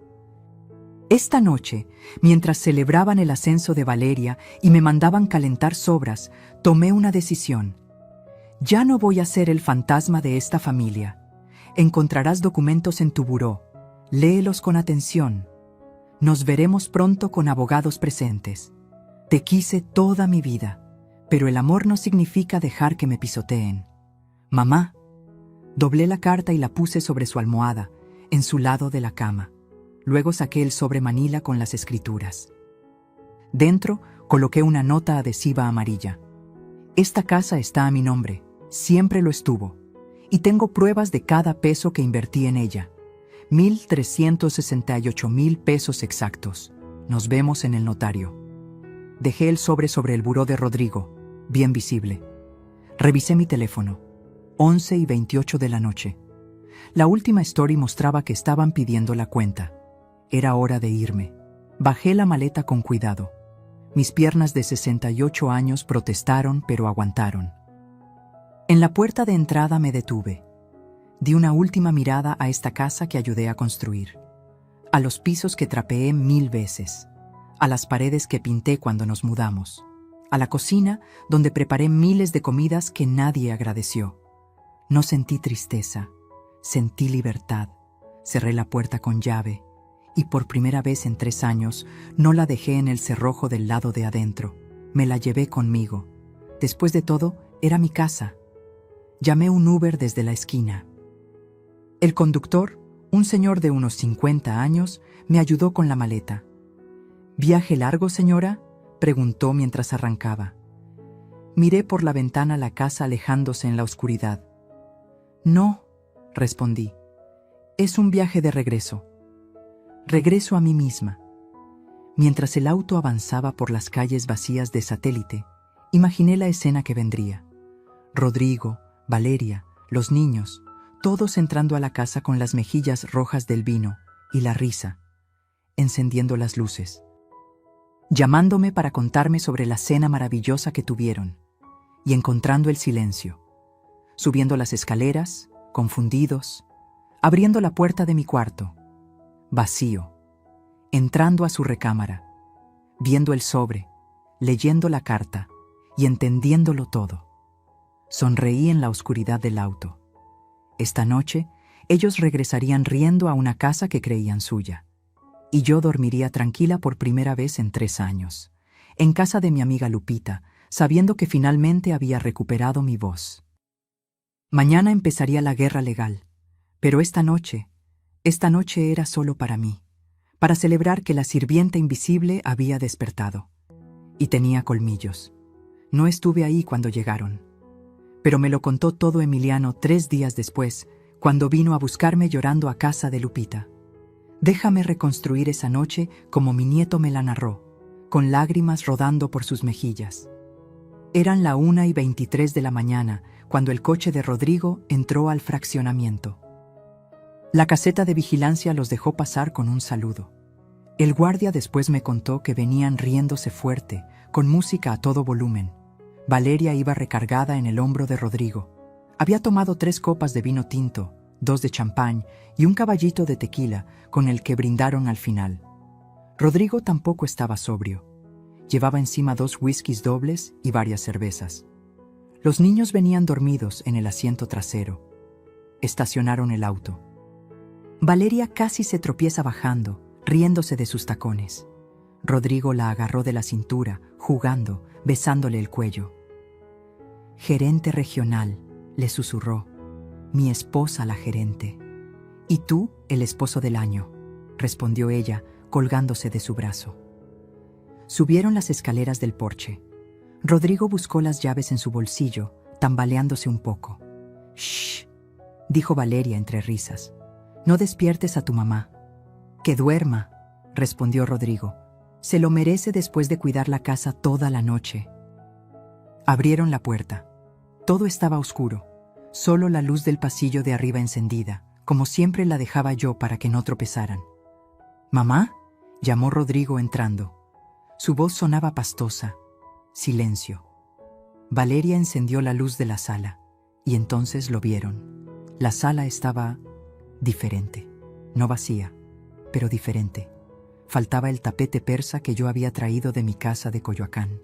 Esta noche, mientras celebraban el ascenso de Valeria y me mandaban calentar sobras, tomé una decisión. Ya no voy a ser el fantasma de esta familia. Encontrarás documentos en tu buró. Léelos con atención. Nos veremos pronto con abogados presentes. Te quise toda mi vida, pero el amor no significa dejar que me pisoteen. Mamá. Doblé la carta y la puse sobre su almohada, en su lado de la cama. Luego saqué el sobre manila con las escrituras. Dentro coloqué una nota adhesiva amarilla. Esta casa está a mi nombre, siempre lo estuvo, y tengo pruebas de cada peso que invertí en ella. 1,368,000 pesos exactos. Nos vemos en el notario. Dejé el sobre el buró de Rodrigo, bien visible. Revisé mi teléfono. 11:28 de la noche. La última story mostraba que estaban pidiendo la cuenta. Era hora de irme. Bajé la maleta con cuidado. Mis piernas de 68 años protestaron, pero aguantaron. En la puerta de entrada me detuve. Di una última mirada a esta casa que ayudé a construir, a los pisos que trapeé 1000 veces, a las paredes que pinté cuando nos mudamos, a la cocina donde preparé miles de comidas que nadie agradeció. No sentí tristeza, sentí libertad. Cerré la puerta con llave y por primera vez en 3 años no la dejé en el cerrojo del lado de adentro. Me la llevé conmigo. Después de todo, era mi casa. Llamé un Uber desde la esquina. El conductor, un señor de unos 50 años, me ayudó con la maleta. ¿Viaje largo, señora?, preguntó mientras arrancaba. Miré por la ventana la casa alejándose en la oscuridad. No, respondí. Es un viaje de regreso. Regreso a mí misma. Mientras el auto avanzaba por las calles vacías de Satélite, imaginé la escena que vendría. Rodrigo, Valeria, los niños, todos entrando a la casa con las mejillas rojas del vino y la risa, encendiendo las luces, llamándome para contarme sobre la cena maravillosa que tuvieron, y encontrando el silencio, subiendo las escaleras, confundidos, abriendo la puerta de mi cuarto, vacío, entrando a su recámara, viendo el sobre, leyendo la carta y entendiéndolo todo. Sonreí en la oscuridad del auto. Esta noche, ellos regresarían riendo a una casa que creían suya, y yo dormiría tranquila por primera vez en 3 años, en casa de mi amiga Lupita, sabiendo que finalmente había recuperado mi voz. Mañana empezaría la guerra legal, pero esta noche era solo para mí, para celebrar que la sirvienta invisible había despertado. Y tenía colmillos. No estuve ahí cuando llegaron. Pero me lo contó todo Emiliano 3 días después, cuando vino a buscarme llorando a casa de Lupita. Déjame reconstruir esa noche como mi nieto me la narró, con lágrimas rodando por sus mejillas. Eran la 1:23 de la mañana, cuando el coche de Rodrigo entró al fraccionamiento. La caseta de vigilancia los dejó pasar con un saludo. El guardia después me contó que venían riéndose fuerte, con música a todo volumen. Valeria iba recargada en el hombro de Rodrigo. Había tomado 3 copas de vino tinto, 2 de champán y un caballito de tequila con el que brindaron al final. Rodrigo tampoco estaba sobrio. Llevaba encima 2 whiskies dobles y varias cervezas. Los niños venían dormidos en el asiento trasero. Estacionaron el auto. Valeria casi se tropieza bajando, riéndose de sus tacones. Rodrigo la agarró de la cintura, jugando, besándole el cuello. «Gerente regional», le susurró. «Mi esposa la gerente». «Y tú, el esposo del año», respondió ella, colgándose de su brazo. Subieron las escaleras del porche. Rodrigo buscó las llaves en su bolsillo, tambaleándose un poco. «Shh», dijo Valeria entre risas. «No despiertes a tu mamá». «Que duerma», respondió Rodrigo. «Se lo merece después de cuidar la casa toda la noche». Abrieron la puerta. Todo estaba oscuro, solo la luz del pasillo de arriba encendida, como siempre la dejaba yo para que no tropezaran. «¿Mamá?», llamó Rodrigo entrando. Su voz sonaba pastosa. Silencio. Valeria encendió la luz de la sala, y entonces lo vieron. La sala estaba diferente, no vacía, pero diferente. Faltaba el tapete persa que yo había traído de mi casa de Coyoacán,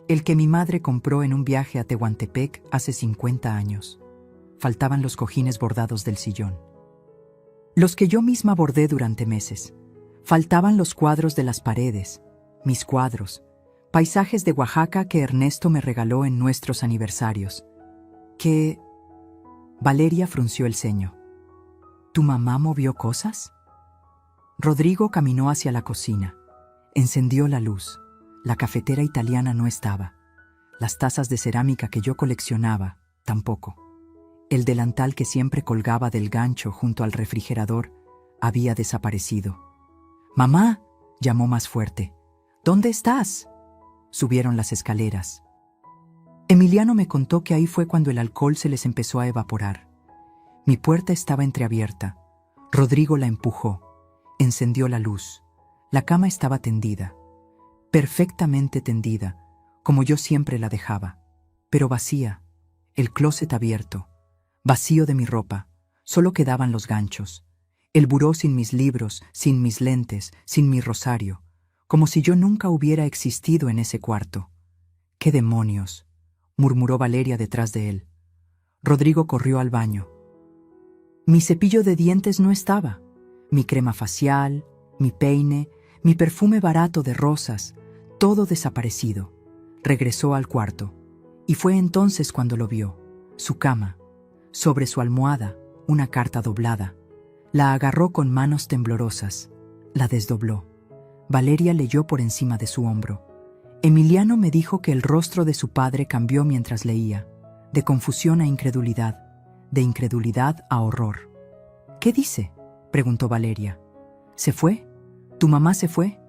el que mi madre compró en un viaje a Tehuantepec hace 50 años. Faltaban los cojines bordados del sillón, los que yo misma bordé durante meses. Faltaban los cuadros de las paredes, mis cuadros, paisajes de Oaxaca que Ernesto me regaló en nuestros aniversarios. ¿Qué? Valeria frunció el ceño. ¿Tu mamá movió cosas? Rodrigo caminó hacia la cocina. Encendió la luz. La cafetera italiana no estaba. Las tazas de cerámica que yo coleccionaba, tampoco. El delantal que siempre colgaba del gancho junto al refrigerador había desaparecido. «Mamá», llamó más fuerte. «¿Dónde estás?» Subieron las escaleras. Emiliano me contó que ahí fue cuando el alcohol se les empezó a evaporar. Mi puerta estaba entreabierta. Rodrigo la empujó. Encendió la luz. La cama estaba tendida, perfectamente tendida, como yo siempre la dejaba, pero vacía, el closet abierto, vacío de mi ropa, solo quedaban los ganchos, el buró sin mis libros, sin mis lentes, sin mi rosario, como si yo nunca hubiera existido en ese cuarto. ¡Qué demonios!, murmuró Valeria detrás de él. Rodrigo corrió al baño. Mi cepillo de dientes no estaba, mi crema facial, mi peine, mi perfume barato de rosas, todo desaparecido. Regresó al cuarto, y fue entonces cuando lo vio. Su cama, sobre su almohada, una carta doblada. La agarró con manos temblorosas, la desdobló. Valeria leyó por encima de su hombro. Emiliano me dijo que el rostro de su padre cambió mientras leía, de confusión a incredulidad, de incredulidad a horror. ¿Qué dice?, preguntó Valeria. ¿Se fue? ¿Tu mamá se fue?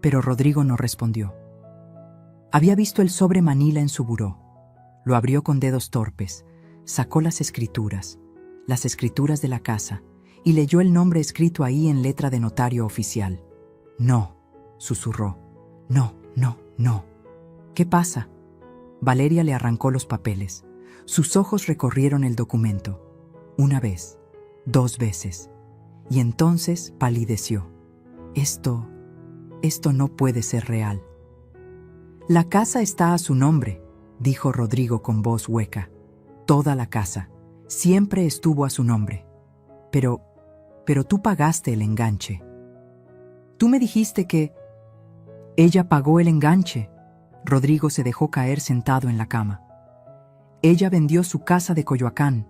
Pero Rodrigo no respondió. Había visto el sobre manila en su buró. Lo abrió con dedos torpes, sacó las escrituras de la casa, y leyó el nombre escrito ahí en letra de notario oficial. No, susurró. No, no, no. ¿Qué pasa? Valeria le arrancó los papeles. Sus ojos recorrieron el documento. Una vez, 2 veces. Y entonces palideció. Esto no puede ser real. La casa está a su nombre, dijo Rodrigo con voz hueca. Toda la casa. Siempre estuvo a su nombre. Pero tú pagaste el enganche. Tú me dijiste que... Ella pagó el enganche. Rodrigo se dejó caer sentado en la cama. Ella vendió su casa de Coyoacán.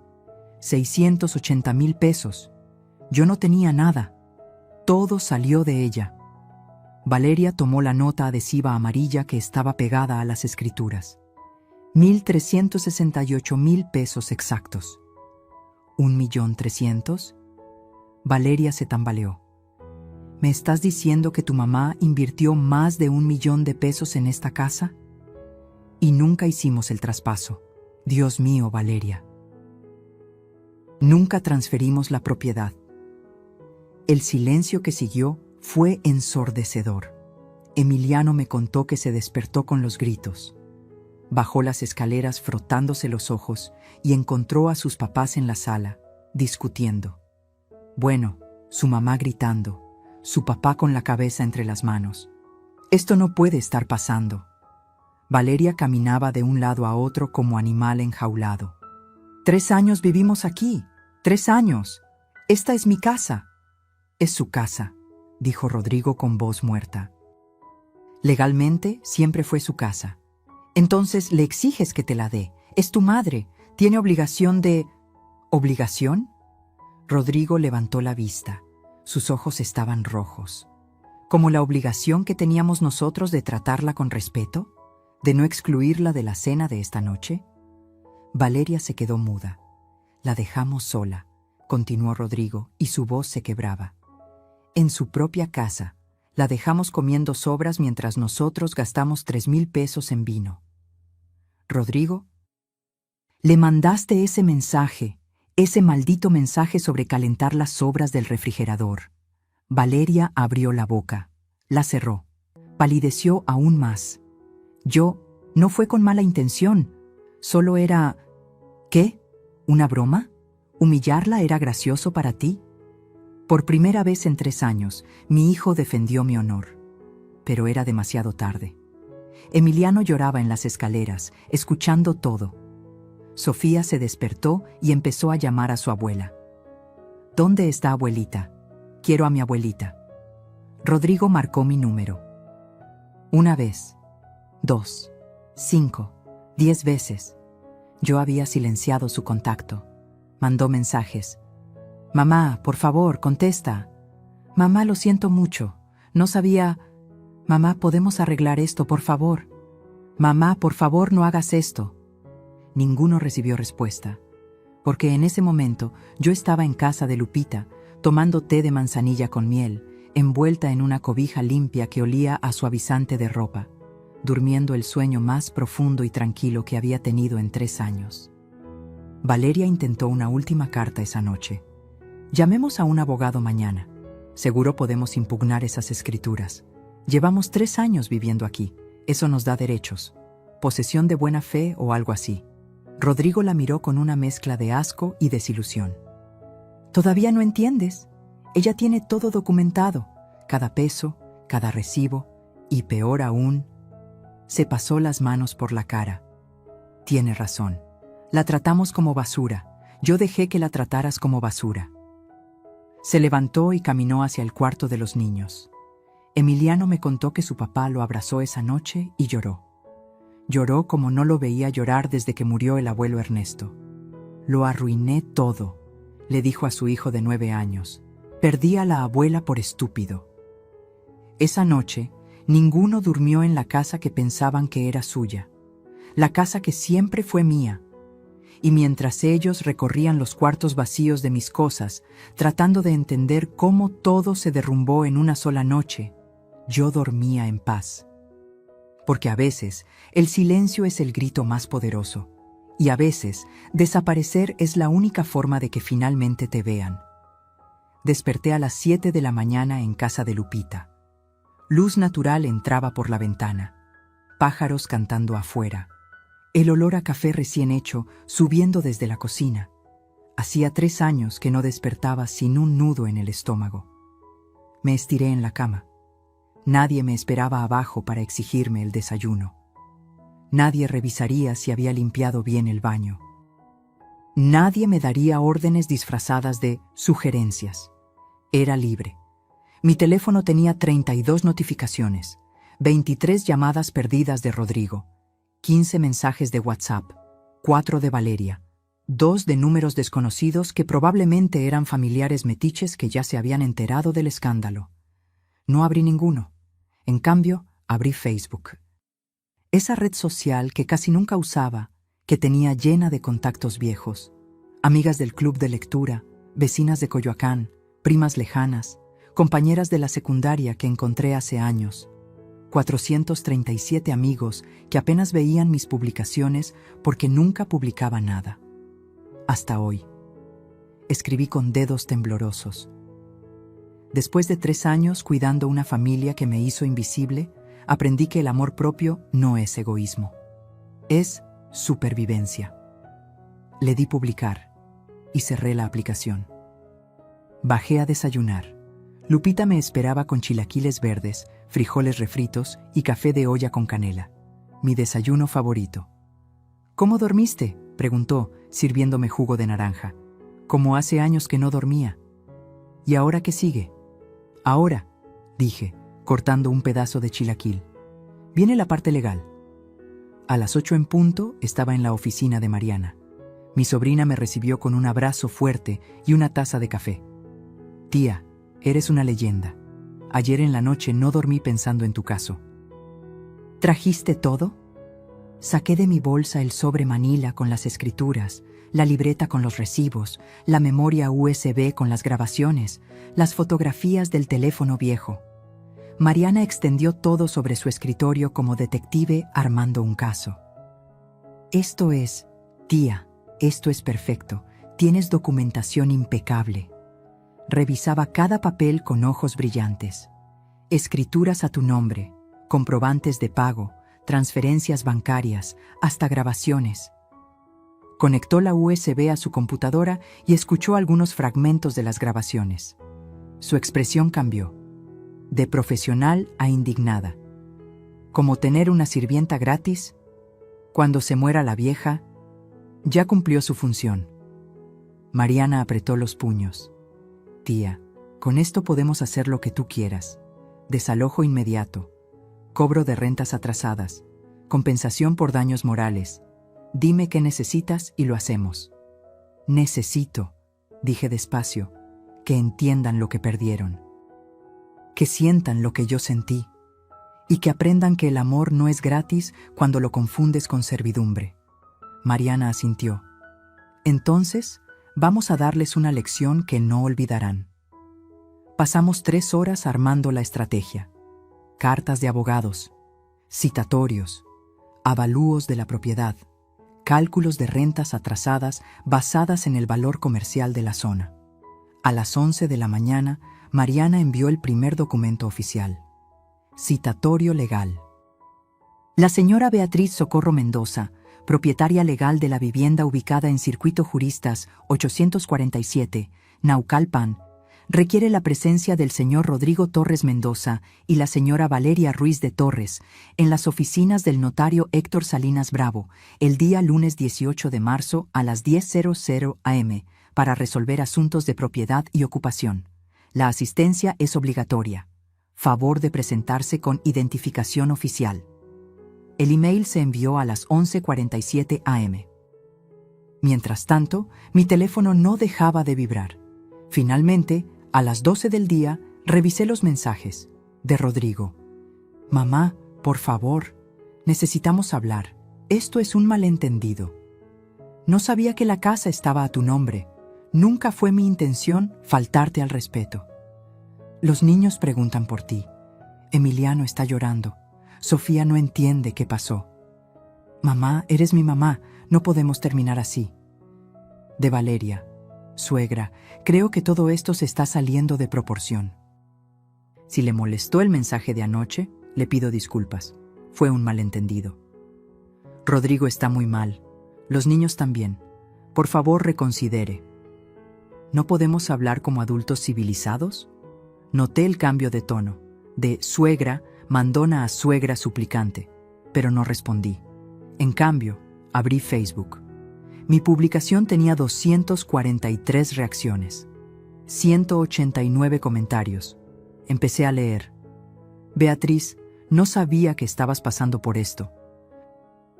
680,000 pesos. Yo no tenía nada. Todo salió de ella. Valeria tomó la nota adhesiva amarilla que estaba pegada a las escrituras. 1,368,000 pesos exactos. ¿1,300,000? Valeria se tambaleó. ¿Me estás diciendo que tu mamá invirtió más de 1,000,000 de pesos en esta casa? Y nunca hicimos el traspaso. Dios mío, Valeria. Nunca transferimos la propiedad. El silencio que siguió fue ensordecedor. Emiliano me contó que se despertó con los gritos. Bajó las escaleras frotándose los ojos y encontró a sus papás en la sala, discutiendo. Bueno, su mamá gritando, su papá con la cabeza entre las manos. Esto no puede estar pasando. Valeria caminaba de un lado a otro como animal enjaulado. 3 años vivimos aquí. 3 años. Esta es mi casa. Es su casa, dijo Rodrigo con voz muerta. Legalmente siempre fue su casa. Entonces le exiges que te la dé. Es tu madre. Tiene obligación de... ¿Obligación? Rodrigo levantó la vista. Sus ojos estaban rojos. ¿Como la obligación que teníamos nosotros de tratarla con respeto? ¿De no excluirla de la cena de esta noche? Valeria se quedó muda. La dejamos sola, continuó Rodrigo, y su voz se quebraba. En su propia casa, la dejamos comiendo sobras mientras nosotros gastamos 3,000 pesos en vino. Rodrigo, le mandaste ese mensaje, ese maldito mensaje sobre calentar las sobras del refrigerador. Valeria abrió la boca, la cerró, palideció aún más. No fue con mala intención, solo era... ¿Qué? ¿Una broma? ¿Humillarla era gracioso para ti? Por primera vez en 3 años, mi hijo defendió mi honor. Pero era demasiado tarde. Emiliano lloraba en las escaleras, escuchando todo. Sofía se despertó y empezó a llamar a su abuela. ¿Dónde está abuelita? Quiero a mi abuelita. Rodrigo marcó mi número. 1 vez, 2, 5, 10 veces. Yo había silenciado su contacto. Mandó mensajes. Mamá, por favor, contesta. Mamá, lo siento mucho. No sabía... Mamá, ¿podemos arreglar esto, por favor? Mamá, por favor, no hagas esto. Ninguno recibió respuesta, porque en ese momento yo estaba en casa de Lupita, tomando té de manzanilla con miel, envuelta en una cobija limpia que olía a suavizante de ropa, durmiendo el sueño más profundo y tranquilo que había tenido en 3 años. Valeria intentó una última carta esa noche. Llamemos a un abogado mañana. Seguro podemos impugnar esas escrituras. Llevamos 3 años viviendo aquí. Eso nos da derechos. Posesión de buena fe o algo así. Rodrigo la miró con una mezcla de asco y desilusión. ¿Todavía no entiendes? Ella tiene todo documentado. Cada peso, cada recibo. Y peor aún, se pasó las manos por la cara. Tiene razón. La tratamos como basura. Yo dejé que la trataras como basura. Se levantó y caminó hacia el cuarto de los niños. Emiliano me contó que su papá lo abrazó esa noche y lloró. Lloró como no lo veía llorar desde que murió el abuelo Ernesto. Lo arruiné todo, le dijo a su hijo de 9 años. Perdí a la abuela por estúpido. Esa noche, ninguno durmió en la casa que pensaban que era suya, la casa que siempre fue mía. Y mientras ellos recorrían los cuartos vacíos de mis cosas, tratando de entender cómo todo se derrumbó en una sola noche, yo dormía en paz. Porque a veces el silencio es el grito más poderoso, y a veces desaparecer es la única forma de que finalmente te vean. Desperté a las 7 de la mañana en casa de Lupita. Luz natural entraba por la ventana, pájaros cantando afuera, el olor a café recién hecho subiendo desde la cocina. Hacía 3 años que no despertaba sin un nudo en el estómago. Me estiré en la cama. Nadie me esperaba abajo para exigirme el desayuno. Nadie revisaría si había limpiado bien el baño. Nadie me daría órdenes disfrazadas de sugerencias. Era libre. Mi teléfono tenía 32 notificaciones, 23 llamadas perdidas de Rodrigo, 15 mensajes de WhatsApp, 4 de Valeria, 2 de números desconocidos que probablemente eran familiares metiches que ya se habían enterado del escándalo. No abrí ninguno. En cambio, abrí Facebook. Esa red social que casi nunca usaba, que tenía llena de contactos viejos, amigas del club de lectura, vecinas de Coyoacán, primas lejanas, compañeras de la secundaria que encontré hace años, 437 amigos que apenas veían mis publicaciones porque nunca publicaba nada. Hasta hoy. Escribí con dedos temblorosos. Después de 3 años cuidando una familia que me hizo invisible, aprendí que el amor propio no es egoísmo. Es supervivencia. Le di publicar y cerré la aplicación. Bajé a desayunar. Lupita me esperaba con chilaquiles verdes, frijoles refritos y café de olla con canela. Mi desayuno favorito. ¿Cómo dormiste?, preguntó, sirviéndome jugo de naranja. Como hace años que no dormía. ¿Y ahora qué sigue? Ahora, dije, cortando un pedazo de chilaquil. Viene la parte legal. A las 8 en punto estaba en la oficina de Mariana. Mi sobrina me recibió con un abrazo fuerte y una taza de café. Tía, eres una leyenda. Ayer en la noche no dormí pensando en tu caso. ¿Trajiste todo? Saqué de mi bolsa el sobre manila con las escrituras, la libreta con los recibos, la memoria USB con las grabaciones, las fotografías del teléfono viejo. Mariana extendió todo sobre su escritorio como detective armando un caso. Esto es, tía, esto es perfecto, tienes documentación impecable. Revisaba cada papel con ojos brillantes. Escrituras a tu nombre, comprobantes de pago, transferencias bancarias, hasta grabaciones. Conectó la USB a su computadora y escuchó algunos fragmentos de las grabaciones. Su expresión cambió, de profesional a indignada. Como tener una sirvienta gratis, cuando se muera la vieja, ya cumplió su función. Mariana apretó los puños. Tía, con esto podemos hacer lo que tú quieras. Desalojo inmediato, cobro de rentas atrasadas, compensación por daños morales. Dime qué necesitas y lo hacemos. Necesito, dije despacio, que entiendan lo que perdieron. Que sientan lo que yo sentí. Y que aprendan que el amor no es gratis cuando lo confundes con servidumbre. Mariana asintió. Entonces, vamos a darles una lección que no olvidarán. Pasamos 3 horas armando la estrategia. Cartas de abogados, citatorios, avalúos de la propiedad, cálculos de rentas atrasadas basadas en el valor comercial de la zona. A las 11 de la mañana, Mariana envió el primer documento oficial. Citatorio legal. La señora Beatriz Socorro Mendoza, propietaria legal de la vivienda ubicada en Circuito Juristas 847, Naucalpan, requiere la presencia del señor Rodrigo Torres Mendoza y la señora Valeria Ruiz de Torres en las oficinas del notario Héctor Salinas Bravo el día lunes 18 de marzo a las 10:00 am para resolver asuntos de propiedad y ocupación. La asistencia es obligatoria. Favor de presentarse con identificación oficial. El email se envió a las 11:47 am. Mientras tanto, mi teléfono no dejaba de vibrar. Finalmente, a las 12 del día, revisé los mensajes de Rodrigo. Mamá, por favor, necesitamos hablar. Esto es un malentendido. No sabía que la casa estaba a tu nombre. Nunca fue mi intención faltarte al respeto. Los niños preguntan por ti. Emiliano está llorando. Sofía no entiende qué pasó. Mamá, eres mi mamá. No podemos terminar así. De Valeria. Suegra, creo que todo esto se está saliendo de proporción. Si le molestó el mensaje de anoche, le pido disculpas. Fue un malentendido. Rodrigo está muy mal. Los niños también. Por favor, reconsidere. ¿No podemos hablar como adultos civilizados? Noté el cambio de tono. De suegra, mandona a suegra suplicante, pero no respondí. En cambio, abrí Facebook. Mi publicación tenía 243 reacciones, 189 comentarios. Empecé a leer. Beatriz, no sabía que estabas pasando por esto.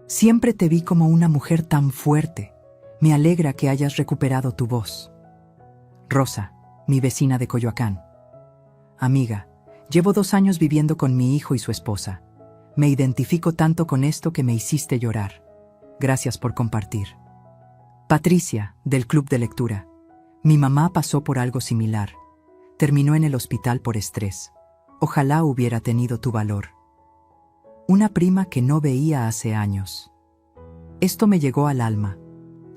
Siempre te vi como una mujer tan fuerte. Me alegra que hayas recuperado tu voz. Rosa, mi vecina de Coyoacán. Amiga, llevo 2 años viviendo con mi hijo y su esposa. Me identifico tanto con esto que me hiciste llorar. Gracias por compartir. Patricia, del Club de Lectura. Mi mamá pasó por algo similar. Terminó en el hospital por estrés. Ojalá hubiera tenido tu valor. Una prima que no veía hace años. Esto me llegó al alma.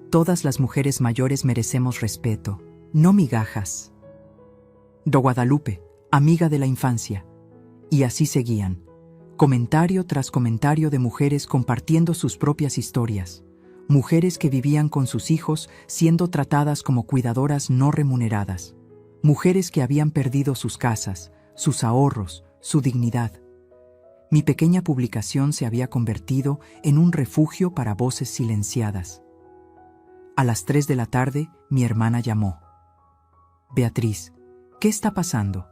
Todas las mujeres mayores merecemos respeto, no migajas. Do Guadalupe, amiga de la infancia. Y así seguían. Comentario tras comentario de mujeres compartiendo sus propias historias. Mujeres que vivían con sus hijos siendo tratadas como cuidadoras no remuneradas. Mujeres que habían perdido sus casas, sus ahorros, su dignidad. Mi pequeña publicación se había convertido en un refugio para voces silenciadas. A las 3 de la tarde, mi hermana llamó. Beatriz, ¿qué está pasando?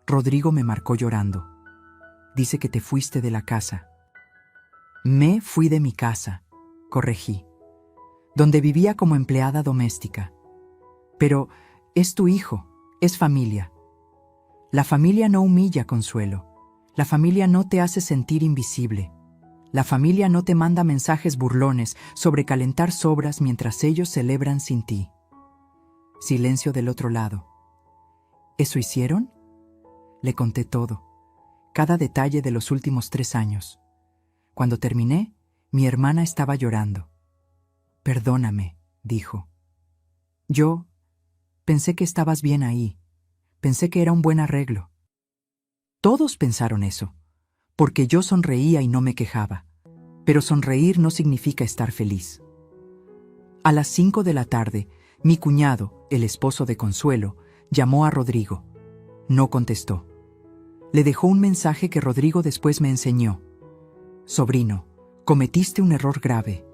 Rodrigo me marcó llorando. Dice que te fuiste de la casa. Me fui de mi casa, corregí. Donde vivía como empleada doméstica. Pero es tu hijo, es familia. La familia no humilla, Consuelo. La familia no te hace sentir invisible. La familia no te manda mensajes burlones sobre calentar sobras mientras ellos celebran sin ti. Silencio del otro lado. ¿Eso hicieron? Le conté todo, cada detalle de los últimos 3 años. Cuando terminé, mi hermana estaba llorando. Perdóname, dijo. Yo pensé que estabas bien ahí. Pensé que era un buen arreglo. Todos pensaron eso, porque yo sonreía y no me quejaba. Pero sonreír no significa estar feliz. A las 5 de la tarde, mi cuñado, el esposo de Consuelo, llamó a Rodrigo. No contestó. Le dejó un mensaje que Rodrigo después me enseñó. Sobrino, cometiste un error grave.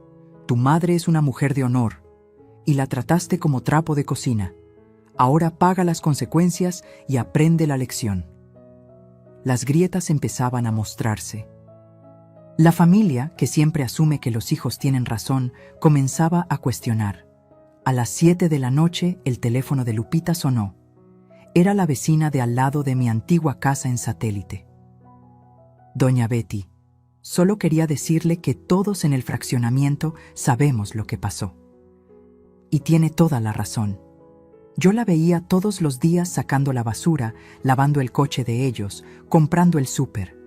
Tu madre es una mujer de honor, y la trataste como trapo de cocina. Ahora paga las consecuencias y aprende la lección. Las grietas empezaban a mostrarse. La familia, que siempre asume que los hijos tienen razón, comenzaba a cuestionar. A las 7 de la noche, el teléfono de Lupita sonó. Era la vecina de al lado de mi antigua casa en Satélite. Doña Betty, solo quería decirle que todos en el fraccionamiento sabemos lo que pasó. Y tiene toda la razón. Yo la veía todos los días sacando la basura, lavando el coche de ellos, comprando el súper.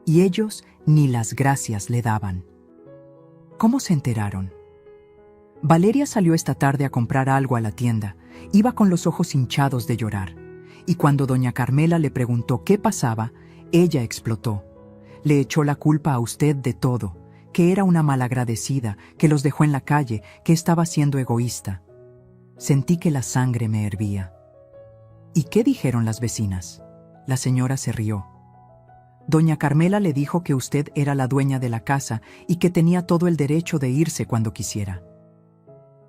Y ellos ni las gracias le daban. ¿Cómo se enteraron? Valeria salió esta tarde a comprar algo a la tienda. Iba con los ojos hinchados de llorar. y cuando doña Carmela le preguntó qué pasaba, ella explotó. Le echó la culpa a usted de todo, que era una malagradecida, que los dejó en la calle, que estaba siendo egoísta. Sentí que la sangre me hervía. ¿Y qué dijeron las vecinas? La señora se rió. Doña Carmela le dijo que usted era la dueña de la casa y que tenía todo el derecho de irse cuando quisiera.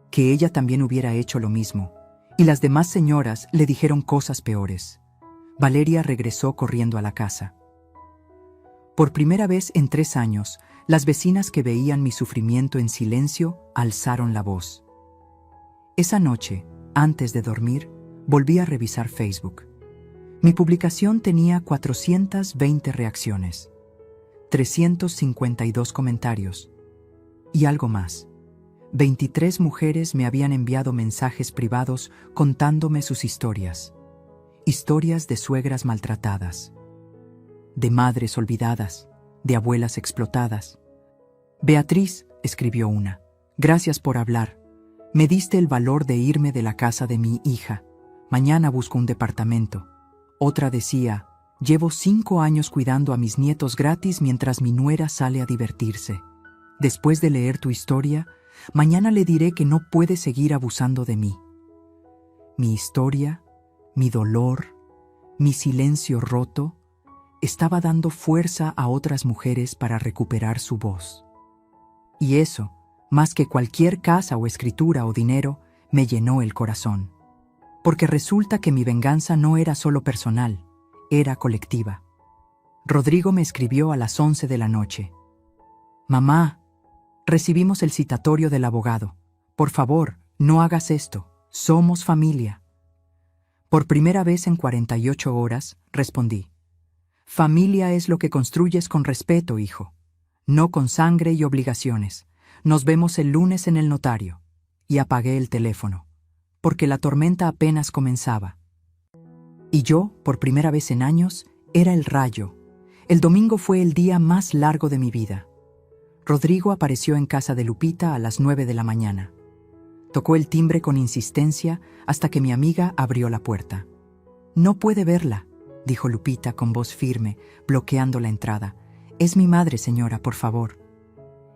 Que ella también hubiera hecho lo mismo. Y las demás señoras le dijeron cosas peores. Valeria regresó corriendo a la casa. Por primera vez en 3 años, las vecinas que veían mi sufrimiento en silencio alzaron la voz. Esa noche, antes de dormir, volví a revisar Facebook. Mi publicación tenía 420 reacciones, 352 comentarios y algo más. 23 mujeres me habían enviado mensajes privados contándome sus historias. Historias de suegras maltratadas, de madres olvidadas, de abuelas explotadas. Beatriz, escribió una, gracias por hablar. Me diste el valor de irme de la casa de mi hija. Mañana busco un departamento. Otra decía, llevo 5 años cuidando a mis nietos gratis mientras mi nuera sale a divertirse. Después de leer tu historia, mañana le diré que no puede seguir abusando de mí. Mi historia, mi dolor, mi silencio roto, estaba dando fuerza a otras mujeres para recuperar su voz. Y eso, más que cualquier casa o escritura o dinero, me llenó el corazón. Porque resulta que mi venganza no era solo personal, era colectiva. Rodrigo me escribió a las 11 de la noche. Mamá, recibimos el citatorio del abogado. Por favor, no hagas esto. Somos familia. Por primera vez en 48 horas, respondí. Familia es lo que construyes con respeto, hijo. No con sangre y obligaciones. Nos vemos el lunes en el notario. Y apagué el teléfono. Porque la tormenta apenas comenzaba. Y yo, por primera vez en años, era el rayo. El domingo fue el día más largo de mi vida. Rodrigo apareció en casa de Lupita a las 9 de la mañana. Tocó el timbre con insistencia hasta que mi amiga abrió la puerta. No puede verla, dijo Lupita con voz firme, bloqueando la entrada. Es mi madre, señora, por favor.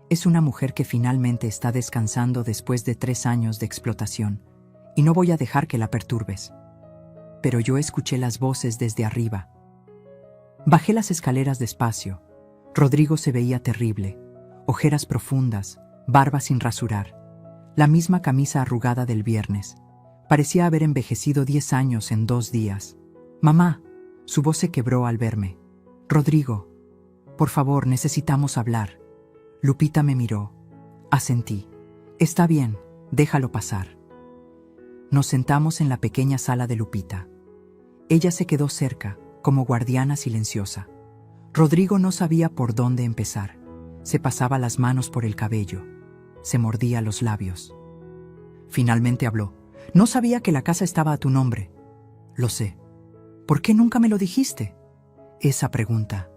Es una mujer que finalmente está descansando después de 3 años de explotación. Y no voy a dejar que la perturbes. Pero yo escuché las voces desde arriba. Bajé las escaleras despacio. Rodrigo se veía terrible. Ojeras profundas, barba sin rasurar. La misma camisa arrugada del viernes. Parecía haber envejecido 10 años en 2 días. Mamá, su voz se quebró al verme. Rodrigo, por favor, necesitamos hablar. Lupita me miró. Asentí. Está bien, déjalo pasar. Nos sentamos en la pequeña sala de Lupita. Ella se quedó cerca, como guardiana silenciosa. Rodrigo no sabía por dónde empezar. Se pasaba las manos por el cabello. Se mordía los labios. Finalmente habló. No sabía que la casa estaba a tu nombre. Lo sé. ¿Por qué nunca me lo dijiste? Esa pregunta.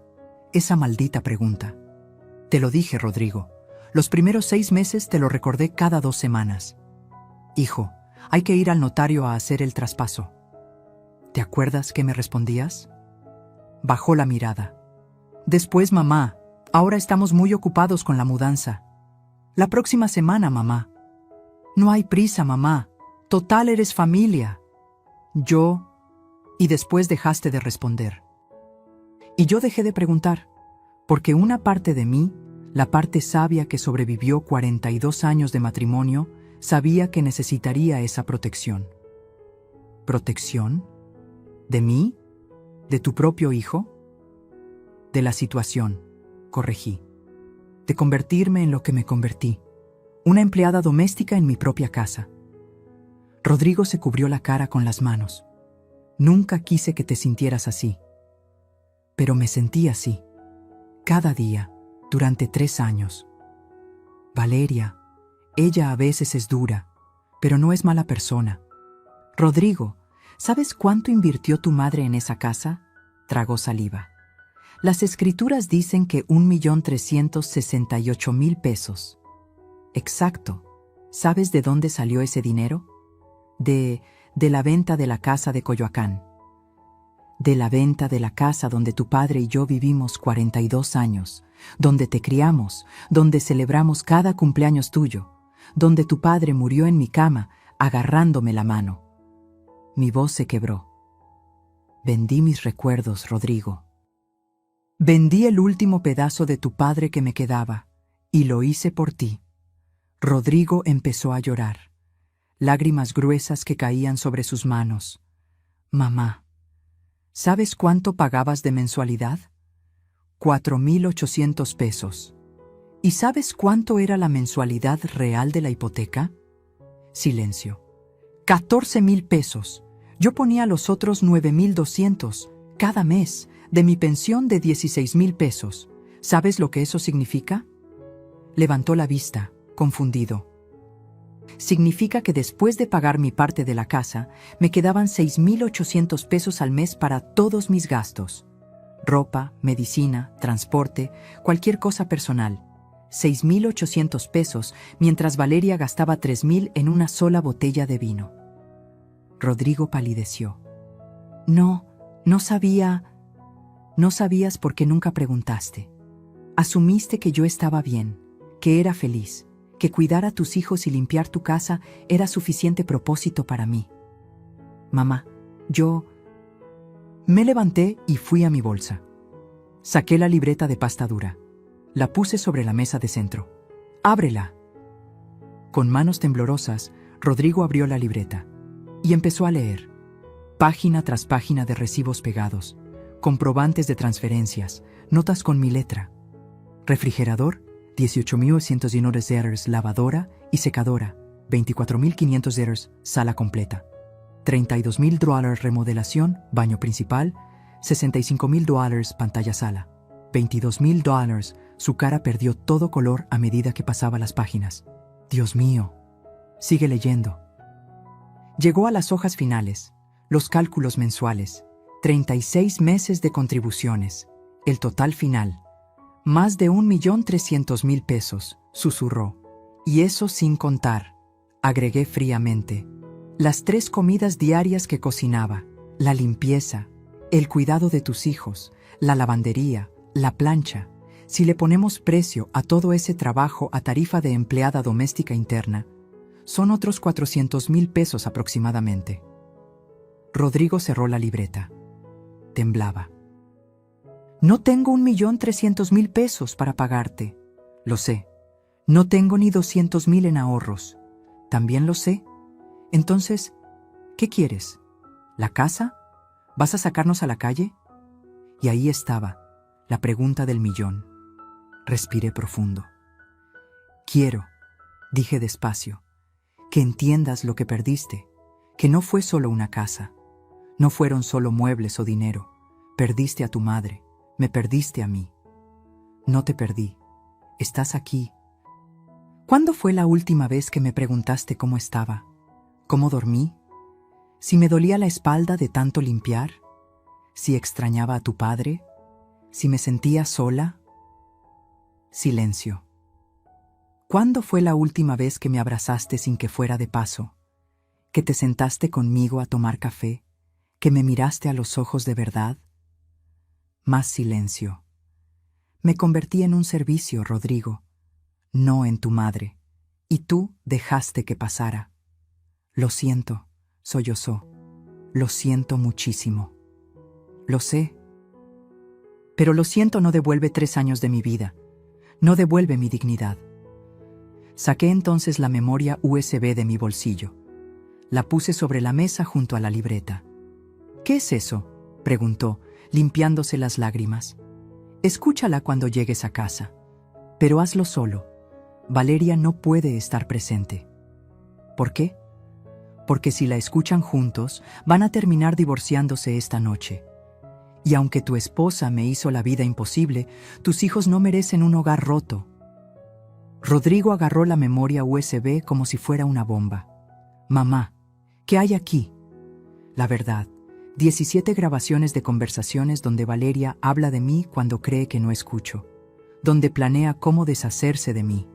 Esa maldita pregunta. Te lo dije, Rodrigo. Los primeros 6 meses te lo recordé cada 2 semanas. Hijo, hay que ir al notario a hacer el traspaso. ¿Te acuerdas qué me respondías? Bajó la mirada. Después, mamá, ahora estamos muy ocupados con la mudanza. La próxima semana, mamá. No hay prisa, mamá. Total, eres familia. Yo... Y después dejaste de responder. Y yo dejé de preguntar, porque una parte de mí, la parte sabia que sobrevivió 42 años de matrimonio, sabía que necesitaría esa protección. ¿Protección? ¿De mí? ¿De tu propio hijo? De la situación, corregí. De convertirme en lo que me convertí, una empleada doméstica en mi propia casa. Rodrigo se cubrió la cara con las manos. Nunca quise que te sintieras así. Pero me sentí así. Cada día, durante 3 años. Valeria, ella a veces es dura, pero no es mala persona. Rodrigo, ¿sabes cuánto invirtió tu madre en esa casa? Tragó saliva. Las escrituras dicen que 1.368.000 pesos. Exacto. ¿Sabes de dónde salió ese dinero? De la venta de la casa de Coyoacán. de la venta de la casa donde tu padre y yo vivimos 42 años, donde te criamos, donde celebramos cada cumpleaños tuyo, donde tu padre murió en mi cama, agarrándome la mano. Mi voz se quebró. Vendí mis recuerdos, Rodrigo. Vendí el último pedazo de tu padre que me quedaba, y lo hice por ti. Rodrigo empezó a llorar, lágrimas gruesas que caían sobre sus manos. Mamá, ¿sabes cuánto pagabas de mensualidad? 4,800 pesos. ¿Y sabes cuánto era la mensualidad real de la hipoteca? Silencio. 14,000 pesos. Yo ponía los otros 9,200 cada mes de mi pensión de 16,000 pesos. ¿Sabes lo que eso significa? Levantó la vista, confundido. Significa que después de pagar mi parte de la casa, me quedaban 6,800 pesos al mes para todos mis gastos. Ropa, medicina, transporte, cualquier cosa personal. 6,800 pesos, mientras Valeria gastaba 3,000 en una sola botella de vino. Rodrigo palideció. No sabía. No sabías porque nunca preguntaste. Asumiste que yo estaba bien, que era feliz, que cuidar a tus hijos y limpiar tu casa era suficiente propósito para mí. Mamá, yo... Me levanté y fui a mi bolsa. Saqué la libreta de pasta dura. La puse sobre la mesa de centro. ¡Ábrela! Con manos temblorosas, Rodrigo abrió la libreta y empezó a leer. Página tras página de recibos pegados, comprobantes de transferencias, notas con mi letra. Refrigerador, 18,900 $, lavadora y secadora, 24,500 $, sala completa. 32,000 $, remodelación, baño principal, 65,000 $, pantalla sala. 22,000 $, su cara perdió todo color a medida que pasaba las páginas. Dios mío. Sigue leyendo. Llegó a las hojas finales, los cálculos mensuales, 36 meses de contribuciones, el total final. Más de 1,300,000 pesos, susurró. Y eso sin contar, agregué fríamente, las 3 comidas diarias que cocinaba, la limpieza, el cuidado de tus hijos, la lavandería, la plancha. Si le ponemos precio a todo ese trabajo a tarifa de empleada doméstica interna, son otros 400,000 pesos aproximadamente. Rodrigo cerró la libreta. Temblaba. No tengo 1,300,000 pesos para pagarte. Lo sé. No tengo ni 200,000 en ahorros. También lo sé. Entonces, ¿qué quieres? ¿La casa? ¿Vas a sacarnos a la calle? Y ahí estaba, la pregunta del millón. Respiré profundo. Quiero, dije despacio, que entiendas lo que perdiste, que no fue solo una casa, no fueron solo muebles o dinero. Perdiste a tu madre, me perdiste a mí. No te perdí, estás aquí. ¿Cuándo fue la última vez que me preguntaste cómo estaba? ¿Cómo dormí? ¿Si me dolía la espalda de tanto limpiar? ¿Si extrañaba a tu padre? ¿Si me sentía sola? Silencio. ¿Cuándo fue la última vez que me abrazaste sin que fuera de paso? ¿Que te sentaste conmigo a tomar café? ¿Que me miraste a los ojos de verdad? Más silencio. Me convertí en un servicio, Rodrigo, no en tu madre, y tú dejaste que pasara. Lo siento, sollozó. Lo siento muchísimo. Lo sé. Pero lo siento no devuelve 3 años de mi vida. No devuelve mi dignidad. Saqué entonces la memoria USB de mi bolsillo. La puse sobre la mesa junto a la libreta. ¿Qué es eso?, preguntó, limpiándose las lágrimas. Escúchala cuando llegues a casa. Pero hazlo solo. Valeria no puede estar presente. ¿Por qué? Porque si la escuchan juntos, van a terminar divorciándose esta noche. Y aunque tu esposa me hizo la vida imposible, tus hijos no merecen un hogar roto. Rodrigo agarró la memoria USB como si fuera una bomba. Mamá, ¿qué hay aquí? La verdad, 17 grabaciones de conversaciones donde Valeria habla de mí cuando cree que no escucho, donde planea cómo deshacerse de mí,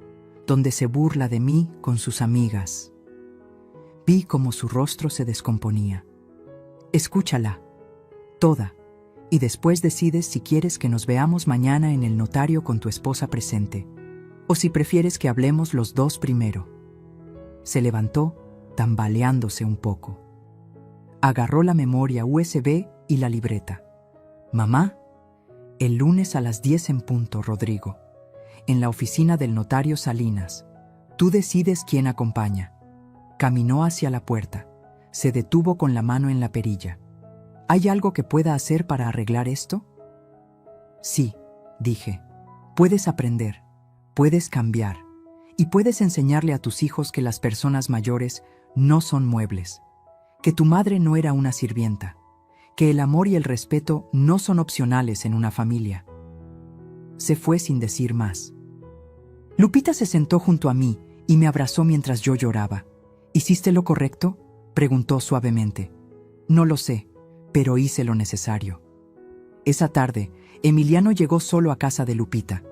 donde se burla de mí con sus amigas. Vi cómo su rostro se descomponía. Escúchala. Toda. Y después decides si quieres que nos veamos mañana en el notario con tu esposa presente, o si prefieres que hablemos los dos primero. Se levantó, tambaleándose un poco. Agarró la memoria USB y la libreta. Mamá, el lunes a las 10 en punto, Rodrigo. En la oficina del notario Salinas. Tú decides quién acompaña. Caminó hacia la puerta. Se detuvo con la mano en la perilla. ¿Hay algo que pueda hacer para arreglar esto? Sí, dije. Puedes aprender, puedes cambiar, y puedes enseñarle a tus hijos que las personas mayores no son muebles, que tu madre no era una sirvienta, que el amor y el respeto no son opcionales en una familia. Se fue sin decir más. Lupita se sentó junto a mí y me abrazó mientras yo lloraba. ¿Hiciste lo correcto?, preguntó suavemente. No lo sé, pero hice lo necesario. Esa tarde, Emiliano llegó solo a casa de Lupita.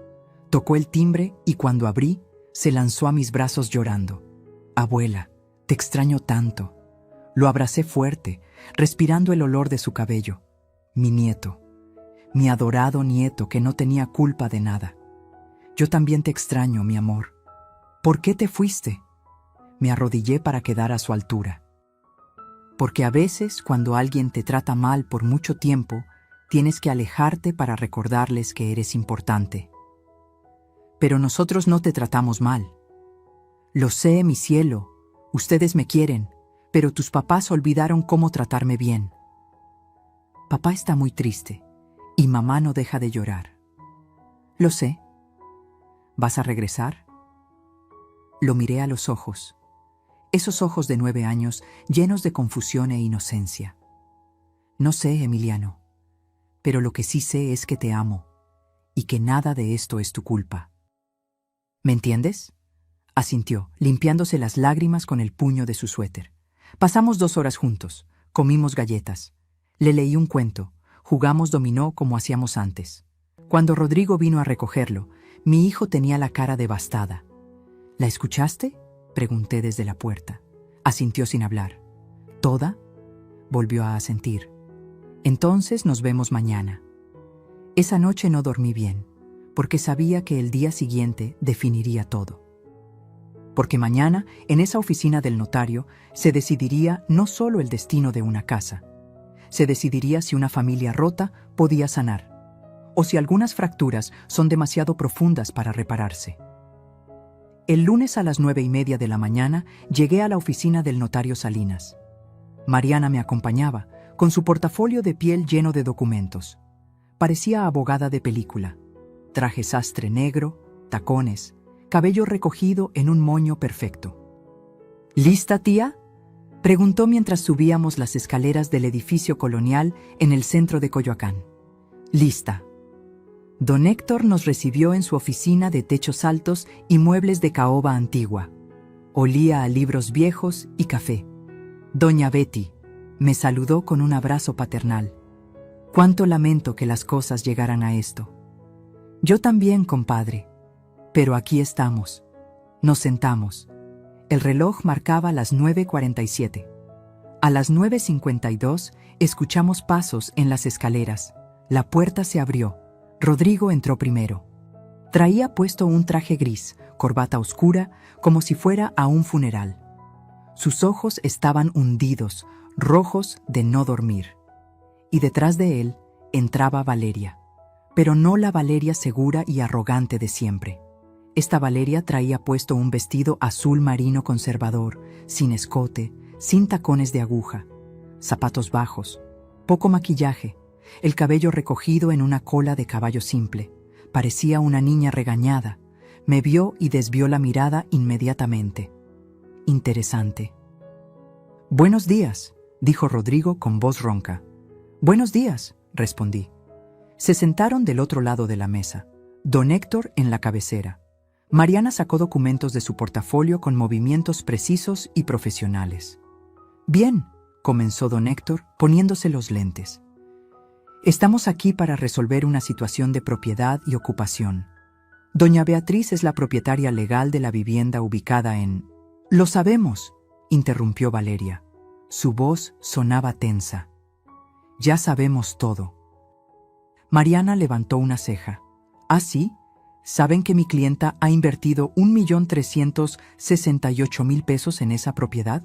Tocó el timbre y cuando abrí, se lanzó a mis brazos llorando. Abuela, te extraño tanto. Lo abracé fuerte, respirando el olor de su cabello. Mi nieto, mi adorado nieto que no tenía culpa de nada. Yo también te extraño, mi amor. ¿Por qué te fuiste? Me arrodillé para quedar a su altura. Porque a veces, cuando alguien te trata mal por mucho tiempo, tienes que alejarte para recordarles que eres importante. Pero nosotros no te tratamos mal. Lo sé, mi cielo, ustedes me quieren, pero tus papás olvidaron cómo tratarme bien. Papá está muy triste, y mamá no deja de llorar. Lo sé. ¿Vas a regresar? Lo miré a los ojos. Esos ojos de 9 años llenos de confusión e inocencia. No sé, Emiliano, pero lo que sí sé es que te amo y que nada de esto es tu culpa. ¿Me entiendes? Asintió, limpiándose las lágrimas con el puño de su suéter. Pasamos 2 horas juntos, comimos galletas. Le leí un cuento, jugamos dominó como hacíamos antes. Cuando Rodrigo vino a recogerlo, mi hijo tenía la cara devastada. ¿La escuchaste?, pregunté desde la puerta. Asintió sin hablar. ¿Toda? Volvió a asentir. Entonces nos vemos mañana. Esa noche no dormí bien, porque sabía que el día siguiente definiría todo. Porque mañana, en esa oficina del notario, se decidiría no solo el destino de una casa, se decidiría si una familia rota podía sanar, o si algunas fracturas son demasiado profundas para repararse. El lunes a las 9:30 de la mañana llegué a la oficina del notario Salinas. Mariana me acompañaba, con su portafolio de piel lleno de documentos. Parecía abogada de película. Traje sastre negro, tacones, cabello recogido en un moño perfecto. ¿Lista, tía?, preguntó mientras subíamos las escaleras del edificio colonial en el centro de Coyoacán. Lista. Don Héctor nos recibió en su oficina de techos altos y muebles de caoba antigua. Olía a libros viejos y café. Doña Betty me saludó con un abrazo paternal. Cuánto lamento que las cosas llegaran a esto. Yo también, compadre. Pero aquí estamos. Nos sentamos. El reloj marcaba las 9:47. A las 9:52 escuchamos pasos en las escaleras. La puerta se abrió. Rodrigo entró primero. Traía puesto un traje gris, corbata oscura, como si fuera a un funeral. Sus ojos estaban hundidos, rojos de no dormir. Y detrás de él entraba Valeria. Pero no la Valeria segura y arrogante de siempre. Esta Valeria traía puesto un vestido azul marino conservador, sin escote, sin tacones de aguja, zapatos bajos, poco maquillaje, el cabello recogido en una cola de caballo simple. Parecía una niña regañada. Me vio y desvió la mirada inmediatamente. Interesante. «Buenos días», dijo Rodrigo con voz ronca. «Buenos días», respondí. Se sentaron del otro lado de la mesa, don Héctor en la cabecera. Mariana sacó documentos de su portafolio con movimientos precisos y profesionales. «Bien», comenzó don Héctor, poniéndose los lentes. «Estamos aquí para resolver una situación de propiedad y ocupación. Doña Beatriz es la propietaria legal de la vivienda ubicada en...» «Lo sabemos», interrumpió Valeria. Su voz sonaba tensa. Ya sabemos todo. Mariana levantó una ceja. ¿Ah, sí? ¿Saben que mi clienta ha invertido 1.368.000 pesos en esa propiedad?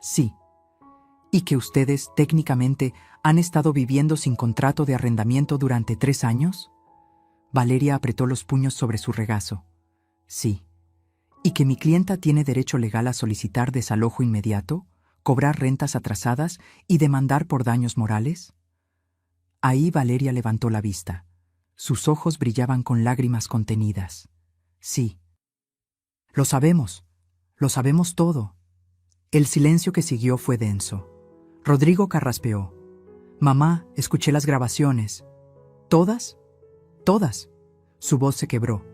Sí. ¿Y que ustedes, técnicamente, han estado viviendo sin contrato de arrendamiento durante 3 años? Valeria apretó los puños sobre su regazo. Sí. ¿Y que mi clienta tiene derecho legal a solicitar desalojo inmediato, cobrar rentas atrasadas y demandar por daños morales? Ahí Valeria levantó la vista. Sus ojos brillaban con lágrimas contenidas. Sí. Lo sabemos todo. El silencio que siguió fue denso. Rodrigo carraspeó. Mamá, escuché las grabaciones. ¿Todas? Todas. Su voz se quebró.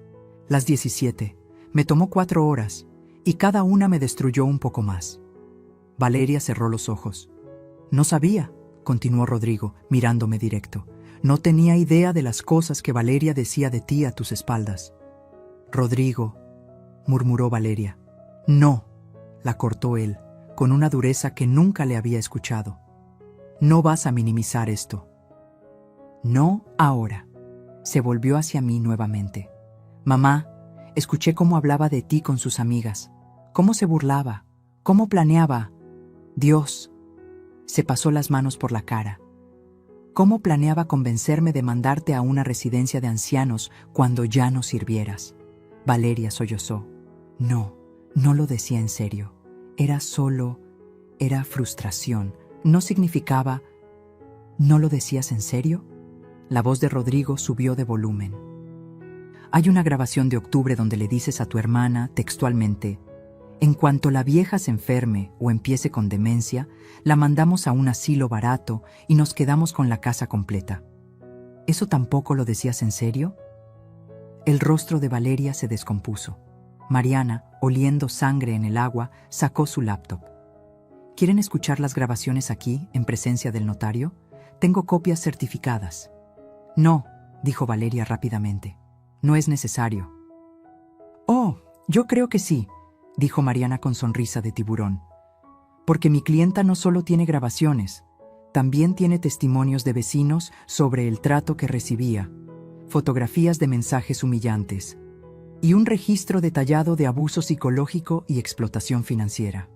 Las 17. Me tomó 4 horas, y cada una me destruyó un poco más. Valeria cerró los ojos. No sabía, continuó Rodrigo, mirándome directo. No tenía idea de las cosas que Valeria decía de ti a tus espaldas. Rodrigo, murmuró Valeria. No, la cortó él, con una dureza que nunca le había escuchado. No vas a minimizar esto. No ahora. Se volvió hacia mí nuevamente. Mamá, escuché cómo hablaba de ti con sus amigas, cómo se burlaba, cómo planeaba. Dios. Se pasó las manos por la cara. ¿Cómo planeaba convencerme de mandarte a una residencia de ancianos cuando ya no sirvieras? Valeria sollozó. No, no lo decía en serio. Era frustración. No significaba... ¿No lo decías en serio? La voz de Rodrigo subió de volumen. Hay una grabación de octubre donde le dices a tu hermana, textualmente, en cuanto la vieja se enferme o empiece con demencia, la mandamos a un asilo barato y nos quedamos con la casa completa. ¿Eso tampoco lo decías en serio? El rostro de Valeria se descompuso. Mariana, oliendo sangre en el agua, sacó su laptop. ¿Quieren escuchar las grabaciones aquí, en presencia del notario? Tengo copias certificadas. No, dijo Valeria rápidamente. No es necesario. Oh, yo creo que sí, dijo Mariana con sonrisa de tiburón. Porque mi clienta no solo tiene grabaciones, también tiene testimonios de vecinos sobre el trato que recibía, fotografías de mensajes humillantes y un registro detallado de abuso psicológico y explotación financiera.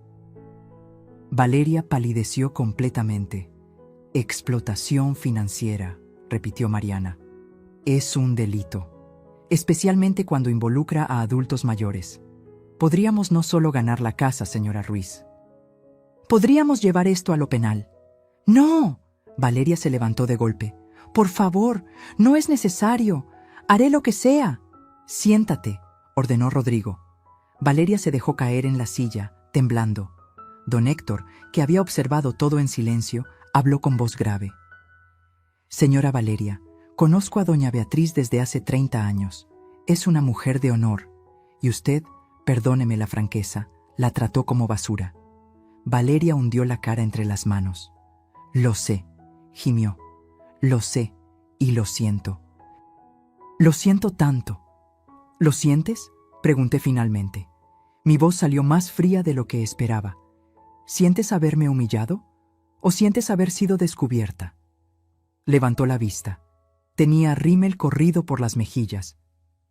Valeria palideció completamente. Explotación financiera, repitió Mariana. Es un delito, especialmente cuando involucra a adultos mayores. Podríamos no solo ganar la casa, señora Ruiz. Podríamos llevar esto a lo penal. ¡No! Valeria se levantó de golpe. Por favor, no es necesario. Haré lo que sea. Siéntate, ordenó Rodrigo. Valeria se dejó caer en la silla, temblando. Don Héctor, que había observado todo en silencio, habló con voz grave. Señora Valeria, conozco a doña Beatriz desde hace 30 años. Es una mujer de honor, y usted, perdóneme la franqueza, la trató como basura. Valeria hundió la cara entre las manos. Lo sé, gimió. Lo sé, y lo siento. Lo siento tanto. ¿Lo sientes?, pregunté finalmente. Mi voz salió más fría de lo que esperaba. ¿Sientes haberme humillado? ¿O sientes haber sido descubierta? Levantó la vista. Tenía rímel corrido por las mejillas.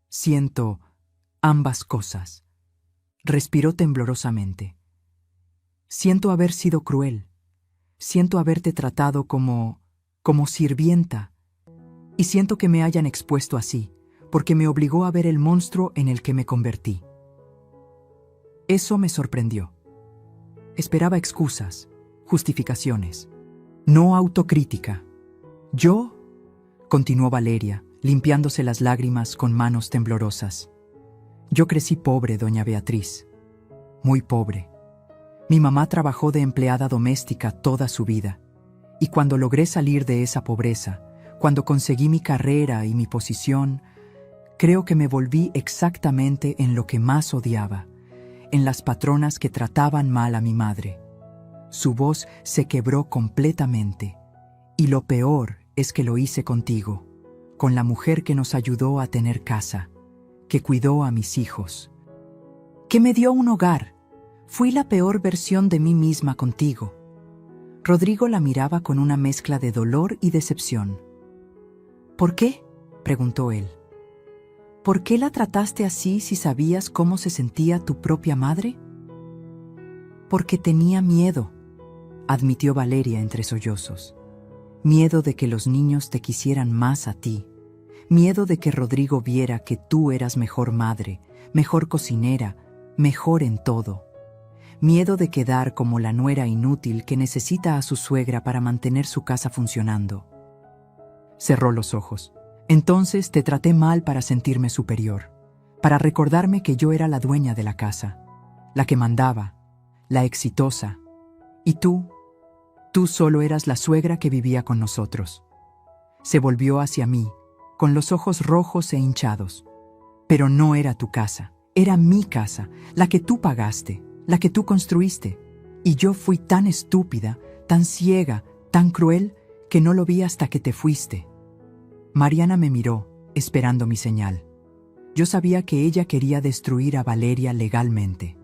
Siento ambas cosas. Respiró temblorosamente. Siento haber sido cruel. Siento haberte tratado como sirvienta. Y siento que me hayan expuesto así, porque me obligó a ver el monstruo en el que me convertí. Eso me sorprendió. Esperaba excusas, justificaciones, no autocrítica. Yo, continuó Valeria, limpiándose las lágrimas con manos temblorosas. Yo crecí pobre, doña Beatriz. Muy pobre. Mi mamá trabajó de empleada doméstica toda su vida. Y cuando logré salir de esa pobreza, cuando conseguí mi carrera y mi posición, creo que me volví exactamente en lo que más odiaba, en las patronas que trataban mal a mi madre. Su voz se quebró completamente. Y lo peor es que lo hice contigo, con la mujer que nos ayudó a tener casa, que cuidó a mis hijos, que me dio un hogar. Fui la peor versión de mí misma contigo. Rodrigo la miraba con una mezcla de dolor y decepción. ¿Por qué?, preguntó él. ¿Por qué la trataste así si sabías cómo se sentía tu propia madre? Porque tenía miedo, admitió Valeria entre sollozos. Miedo de que los niños te quisieran más a ti. Miedo de que Rodrigo viera que tú eras mejor madre, mejor cocinera, mejor en todo. Miedo de quedar como la nuera inútil que necesita a su suegra para mantener su casa funcionando. Cerró los ojos. Entonces te traté mal para sentirme superior, para recordarme que yo era la dueña de la casa, la que mandaba, la exitosa. Y tú solo eras la suegra que vivía con nosotros. Se volvió hacia mí, con los ojos rojos e hinchados. Pero no era tu casa, era mi casa, la que tú pagaste, la que tú construiste. Y yo fui tan estúpida, tan ciega, tan cruel, que no lo vi hasta que te fuiste. Mariana me miró, esperando mi señal. Yo sabía que ella quería destruir a Valeria legalmente.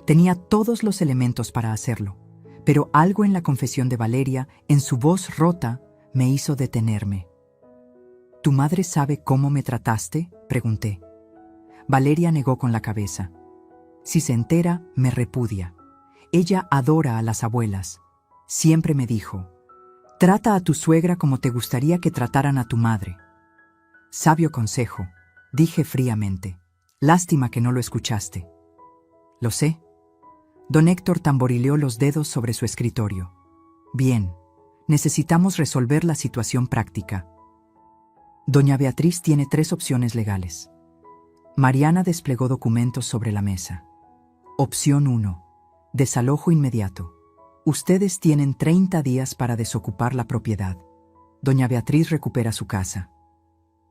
Tenía todos los elementos para hacerlo, pero algo en la confesión de Valeria, en su voz rota, me hizo detenerme. ¿Tu madre sabe cómo me trataste?, pregunté. Valeria negó con la cabeza. Si se entera, me repudia. Ella adora a las abuelas. Siempre me dijo: trata a tu suegra como te gustaría que trataran a tu madre. Sabio consejo, dije fríamente. Lástima que no lo escuchaste. Lo sé. Don Héctor tamborileó los dedos sobre su escritorio. Bien, necesitamos resolver la situación práctica. Doña Beatriz tiene 3 opciones legales. Mariana desplegó documentos sobre la mesa. Opción 1. Desalojo inmediato. Ustedes tienen 30 días para desocupar la propiedad. Doña Beatriz recupera su casa.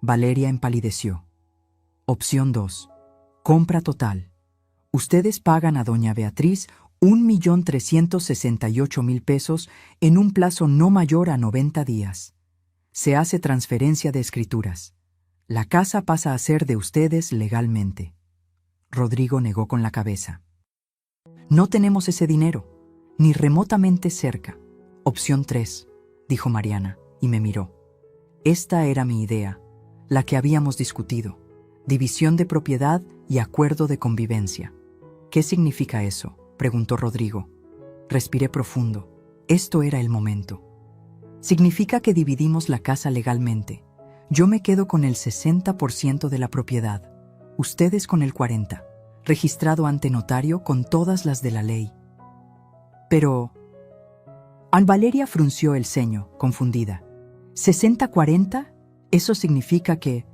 Valeria empalideció. Opción 2. Compra total. Ustedes pagan a doña Beatriz 1.368.000 pesos en un plazo no mayor a 90 días. Se hace transferencia de escrituras. La casa pasa a ser de ustedes legalmente. Rodrigo negó con la cabeza. No tenemos ese dinero, ni remotamente cerca. Opción 3, dijo Mariana, y me miró. Esta era mi idea, la que habíamos discutido. División de propiedad y acuerdo de convivencia. ¿Qué significa eso?, preguntó Rodrigo. Respiré profundo. Esto era el momento. Significa que dividimos la casa legalmente. Yo me quedo con el 60% de la propiedad, ustedes con el 40%, registrado ante notario con todas las de la ley. Pero... Valeria frunció el ceño, confundida. ¿60-40? Eso significa que...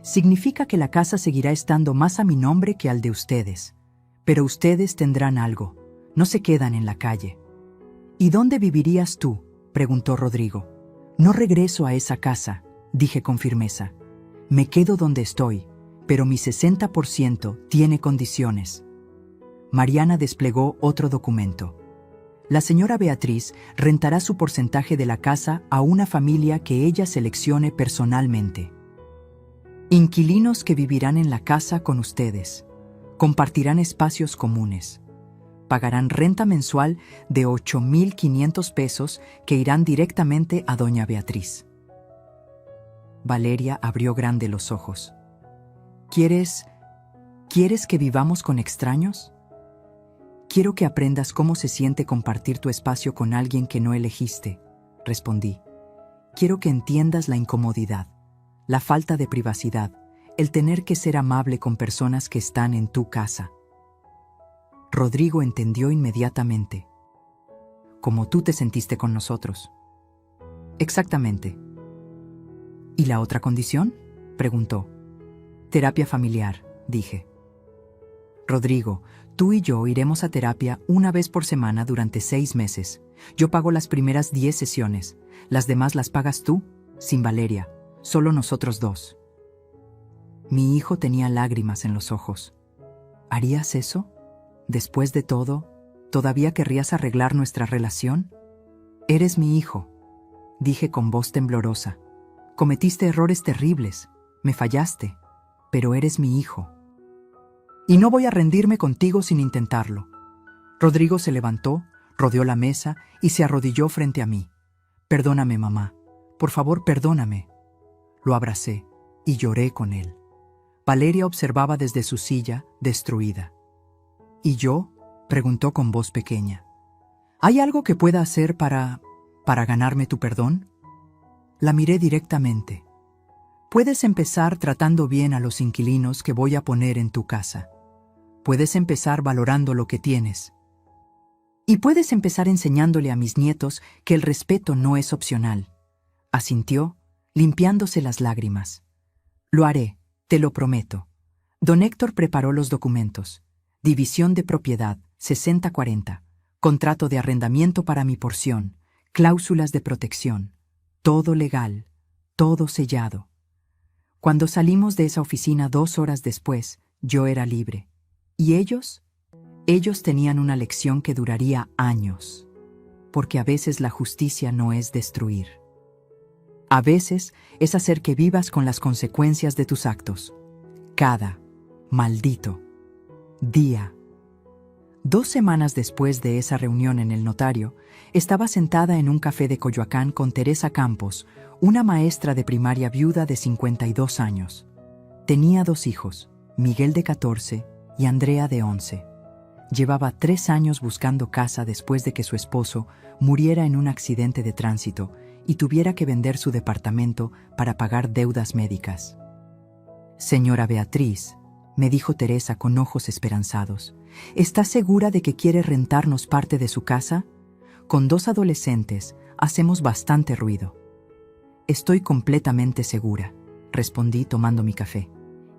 Significa que la casa seguirá estando más a mi nombre que al de ustedes. Pero ustedes tendrán algo, no se quedan en la calle. ¿Y dónde vivirías tú?, preguntó Rodrigo. No regreso a esa casa, dije con firmeza. Me quedo donde estoy, pero mi 60% tiene condiciones. Mariana desplegó otro documento. La señora Beatriz rentará su porcentaje de la casa a una familia que ella seleccione personalmente. Inquilinos que vivirán en la casa con ustedes. Compartirán espacios comunes. Pagarán renta mensual de 8.500 pesos que irán directamente a doña Beatriz. Valeria abrió grande los ojos. ¿Quieres que vivamos con extraños? Quiero que aprendas cómo se siente compartir tu espacio con alguien que no elegiste, respondí. Quiero que entiendas la incomodidad, la falta de privacidad, el tener que ser amable con personas que están en tu casa. Rodrigo entendió inmediatamente. Como tú te sentiste con nosotros. Exactamente. ¿Y la otra condición?, preguntó. Terapia familiar, dije. Rodrigo, tú y yo iremos a terapia una vez por semana durante 6 meses. Yo pago las primeras 10 sesiones. Las demás las pagas tú, sin Valeria. Solo nosotros 2. Mi hijo tenía lágrimas en los ojos. ¿Harías eso? Después de todo, ¿todavía querrías arreglar nuestra relación? Eres mi hijo, dije con voz temblorosa. Cometiste errores terribles, me fallaste, pero eres mi hijo. Y no voy a rendirme contigo sin intentarlo. Rodrigo se levantó, Rodeó la mesa y se arrodilló frente a mí. «Perdóname, mamá. Por favor, perdóname». Lo abracé y lloré con él. Valeria observaba desde su silla, destruida. «¿Y yo?», preguntó con voz pequeña. «¿Hay algo que pueda hacer para ganarme tu perdón?». La miré directamente. «Puedes empezar tratando bien a los inquilinos que voy a poner en tu casa. Puedes empezar valorando lo que tienes. Y puedes empezar enseñándole a mis nietos que el respeto no es opcional», asintió, limpiándose las lágrimas. «Lo haré, te lo prometo». Don Héctor preparó los documentos. División de propiedad, 60-40. Contrato de arrendamiento para mi porción. Cláusulas de protección. Todo legal, todo sellado. Cuando salimos de esa oficina 2 horas después, yo era libre. ¿Y ellos? Ellos tenían una lección que duraría años. Porque a veces la justicia no es destruir. A veces es hacer que vivas con las consecuencias de tus actos. Cada maldito día. 2 semanas después de esa reunión en el notario, estaba sentada en un café de Coyoacán con Teresa Campos, una maestra de primaria viuda de 52 años. Tenía 2 hijos, Miguel de 14 y Andrea de 11. Llevaba 3 años buscando casa después de que su esposo muriera en un accidente de tránsito y tuviera que vender su departamento para pagar deudas médicas. «Señora Beatriz», me dijo Teresa con ojos esperanzados, «¿está segura de que quiere rentarnos parte de su casa? Con 2 adolescentes hacemos bastante ruido». «Estoy completamente segura», respondí tomando mi café.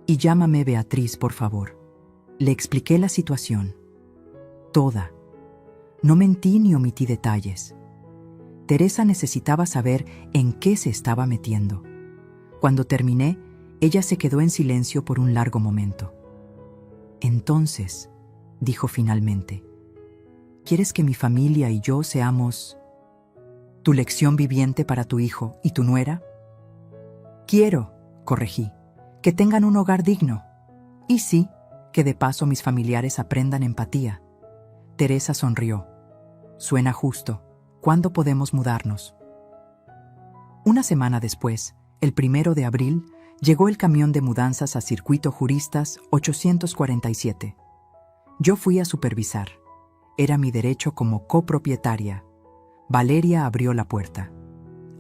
«Y llámame Beatriz, por favor». Le expliqué la situación. Toda. No mentí ni omití detalles. Teresa necesitaba saber en qué se estaba metiendo. Cuando terminé, ella se quedó en silencio por un largo momento. «Entonces», dijo finalmente, «¿quieres que mi familia y yo seamos tu lección viviente para tu hijo y tu nuera?» «Quiero», corregí, «que tengan un hogar digno. Y sí, que de paso mis familiares aprendan empatía». Teresa sonrió. «Suena justo. ¿Cuándo podemos mudarnos?». Una semana después, el 1 de abril, llegó el camión de mudanzas a Circuito Juristas 847. Yo fui a supervisar. Era mi derecho como copropietaria. Valeria abrió la puerta.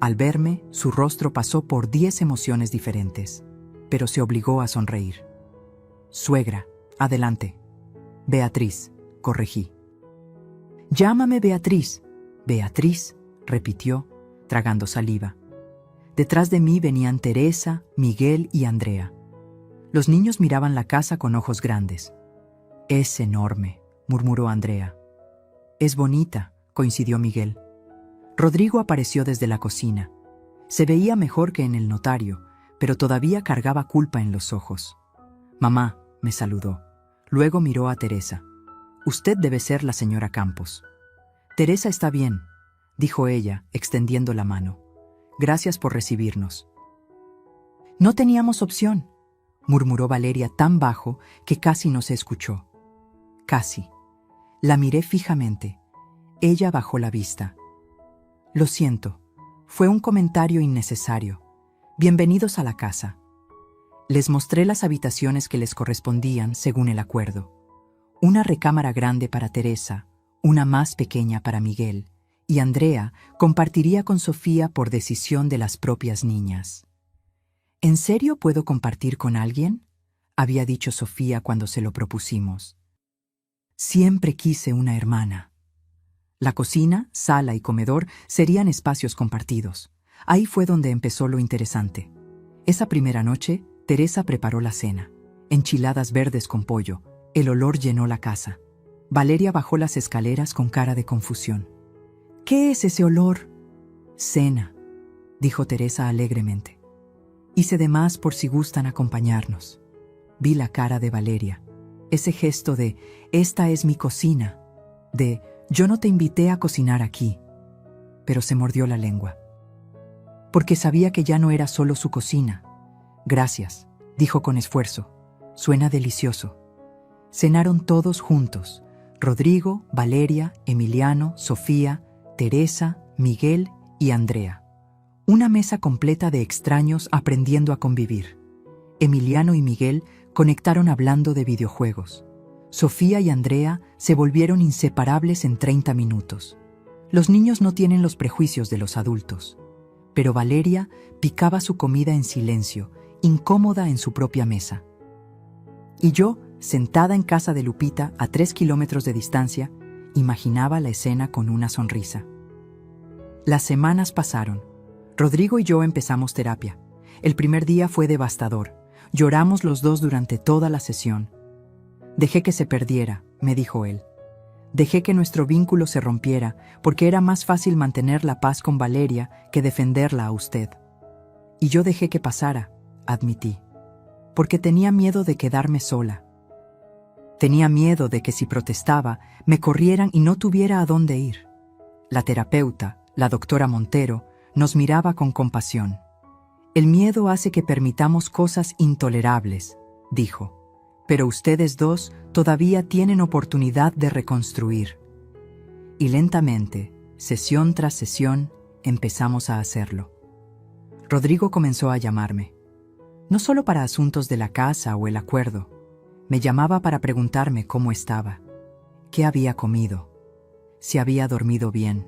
Al verme, su rostro pasó por 10 emociones diferentes, pero se obligó a sonreír. «Suegra, adelante». «Beatriz», corregí. «Llámame Beatriz». «Beatriz», repitió, tragando saliva. Detrás de mí venían Teresa, Miguel y Andrea. Los niños miraban la casa con ojos grandes. «Es enorme», murmuró Andrea. «Es bonita», coincidió Miguel. Rodrigo apareció desde la cocina. Se veía mejor que en el notario, pero todavía cargaba culpa en los ojos. «Mamá», me saludó. Luego miró a Teresa. «Usted debe ser la señora Campos». «Teresa está bien», dijo ella, extendiendo la mano. «Gracias por recibirnos». «No teníamos opción», murmuró Valeria tan bajo que casi no se escuchó. «Casi». La miré fijamente. Ella bajó la vista. «Lo siento, fue un comentario innecesario. Bienvenidos a la casa». Les mostré las habitaciones que les correspondían según el acuerdo. Una recámara grande para Teresa, una más pequeña para Miguel, y Andrea compartiría con Sofía por decisión de las propias niñas. «¿En serio puedo compartir con alguien?», había dicho Sofía cuando se lo propusimos. «Siempre quise una hermana». La cocina, sala y comedor serían espacios compartidos. Ahí fue donde empezó lo interesante. Esa primera noche, Teresa preparó la cena. Enchiladas verdes con pollo. El olor llenó la casa. Valeria bajó las escaleras con cara de confusión. «¿Qué es ese olor?». «Cena», dijo Teresa alegremente. «Hice de más por si gustan acompañarnos». Vi la cara de Valeria. Ese gesto de «esta es mi cocina», de «yo no te invité a cocinar aquí». Pero se mordió la lengua. Porque sabía que ya no era solo su cocina. «Gracias», dijo con esfuerzo. «Suena delicioso». Cenaron todos juntos. Rodrigo, Valeria, Emiliano, Sofía, Teresa, Miguel y Andrea. Una mesa completa de extraños aprendiendo a convivir. Emiliano y Miguel conectaron hablando de videojuegos. Sofía y Andrea se volvieron inseparables en 30 minutos. Los niños no tienen los prejuicios de los adultos. Pero Valeria picaba su comida en silencio, incómoda en su propia mesa. Y yo, sentada en casa de Lupita a 3 kilómetros de distancia, imaginaba la escena con una sonrisa. Las semanas pasaron. Rodrigo y yo empezamos terapia. El primer día fue devastador. Lloramos los dos durante toda la sesión. Dejé que se perdiera, me dijo él. Dejé que nuestro vínculo se rompiera porque era más fácil mantener la paz con Valeria que defenderla a usted. Y yo dejé que pasara, admití, porque tenía miedo de quedarme sola. Tenía miedo de que si protestaba, me corrieran y no tuviera a dónde ir. La terapeuta, la doctora Montero, nos miraba con compasión. El miedo hace que permitamos cosas intolerables, dijo. Pero ustedes dos todavía tienen oportunidad de reconstruir. Y lentamente, sesión tras sesión, empezamos a hacerlo. Rodrigo comenzó a llamarme. No solo para asuntos de la casa o el acuerdo. Me llamaba para preguntarme cómo estaba, qué había comido, si había dormido bien.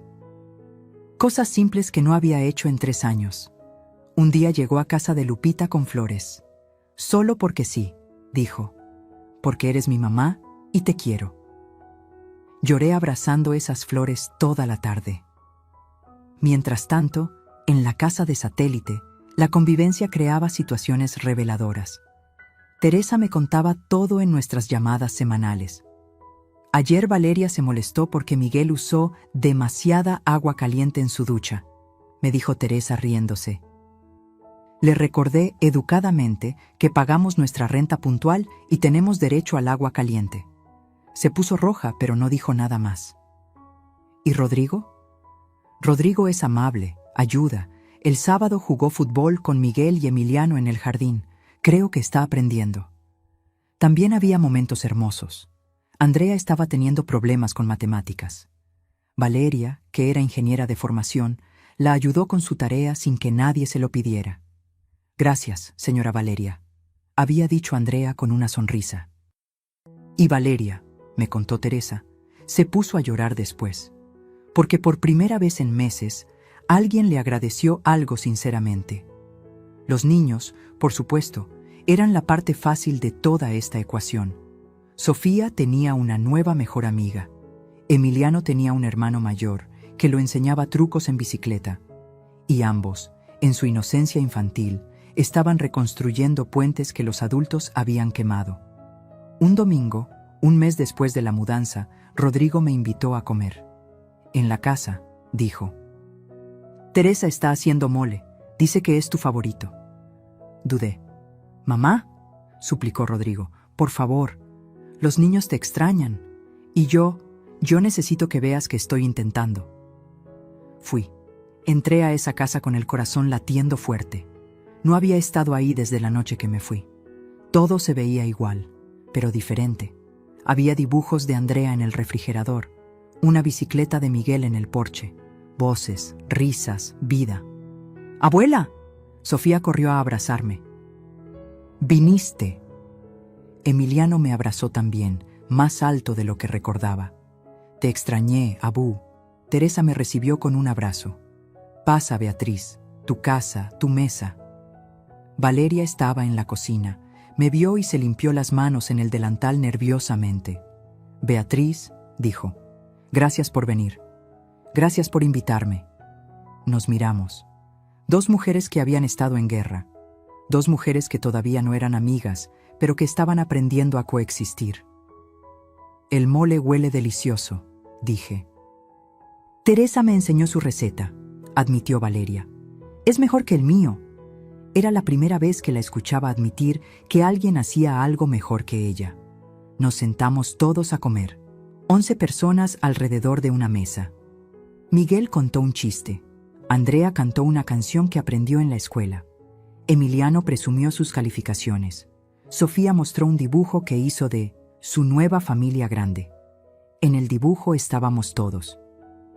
Cosas simples que no había hecho en 3 años. Un día llegó a casa de Lupita con flores. Solo porque sí, dijo. Porque eres mi mamá y te quiero. Lloré abrazando esas flores toda la tarde. Mientras tanto, en la casa de satélite, la convivencia creaba situaciones reveladoras. Teresa me contaba todo en nuestras llamadas semanales. Ayer Valeria se molestó porque Miguel usó demasiada agua caliente en su ducha, me dijo Teresa riéndose. Le recordé educadamente que pagamos nuestra renta puntual y tenemos derecho al agua caliente. Se puso roja, pero no dijo nada más. ¿Y Rodrigo? Rodrigo es amable, ayuda. El sábado jugó fútbol con Miguel y Emiliano en el jardín. Creo que está aprendiendo. También había momentos hermosos. Andrea estaba teniendo problemas con matemáticas. Valeria, que era ingeniera de formación, la ayudó con su tarea sin que nadie se lo pidiera. Gracias, señora Valeria, había dicho Andrea con una sonrisa. Y Valeria, me contó Teresa, se puso a llorar después, porque por primera vez en meses alguien le agradeció algo sinceramente. Los niños, por supuesto, eran la parte fácil de toda esta ecuación. Sofía tenía una nueva mejor amiga. Emiliano tenía un hermano mayor que lo enseñaba trucos en bicicleta. Y ambos, en su inocencia infantil, estaban reconstruyendo puentes que los adultos habían quemado. Un domingo, un mes después de la mudanza, Rodrigo me invitó a comer. En la casa, dijo. Teresa está haciendo mole, dice que es tu favorito. Dudé. «Mamá», suplicó Rodrigo, «por favor, los niños te extrañan. Y yo necesito que veas que estoy intentando». Fui. Entré a esa casa con el corazón latiendo fuerte. No había estado ahí desde la noche que me fui. Todo se veía igual, pero diferente. Había dibujos de Andrea en el refrigerador, una bicicleta de Miguel en el porche, voces, risas, vida. «¡Abuela!», Sofía corrió a abrazarme. «¡Viniste!». Emiliano me abrazó también, más alto de lo que recordaba. «Te extrañé, Abú». Teresa me recibió con un abrazo. «Pasa, Beatriz, tu casa, tu mesa». Valeria estaba en la cocina. Me vio y se limpió las manos en el delantal nerviosamente. «Beatriz», dijo, «gracias por venir. Gracias por invitarme». Nos miramos. 2 mujeres que habían estado en guerra. 2 mujeres que todavía no eran amigas, pero que estaban aprendiendo a coexistir. «El mole huele delicioso», dije. «Teresa me enseñó su receta», admitió Valeria. «Es mejor que el mío». Era la primera vez que la escuchaba admitir que alguien hacía algo mejor que ella. Nos sentamos todos a comer. 11 personas alrededor de una mesa. Miguel contó un chiste. Andrea cantó una canción que aprendió en la escuela. Emiliano presumió sus calificaciones. Sofía mostró un dibujo que hizo de su nueva familia grande. En el dibujo estábamos todos: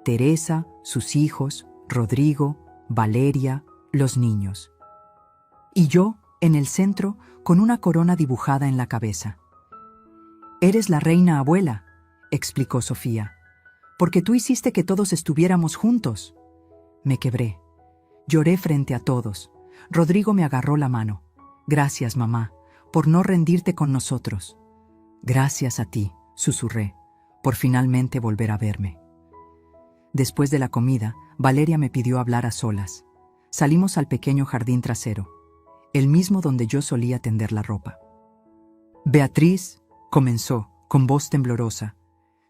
Teresa, sus hijos, Rodrigo, Valeria, los niños. Y yo, en el centro, con una corona dibujada en la cabeza. «Eres la reina abuela», explicó Sofía, «porque tú hiciste que todos estuviéramos juntos». Me quebré. Lloré frente a todos. Rodrigo me agarró la mano. «Gracias, mamá, por no rendirte con nosotros». «Gracias a ti», susurré, «por finalmente volver a verme». Después de la comida, Valeria me pidió hablar a solas. Salimos al pequeño jardín trasero, el mismo donde yo solía tender la ropa. «Beatriz», comenzó, con voz temblorosa,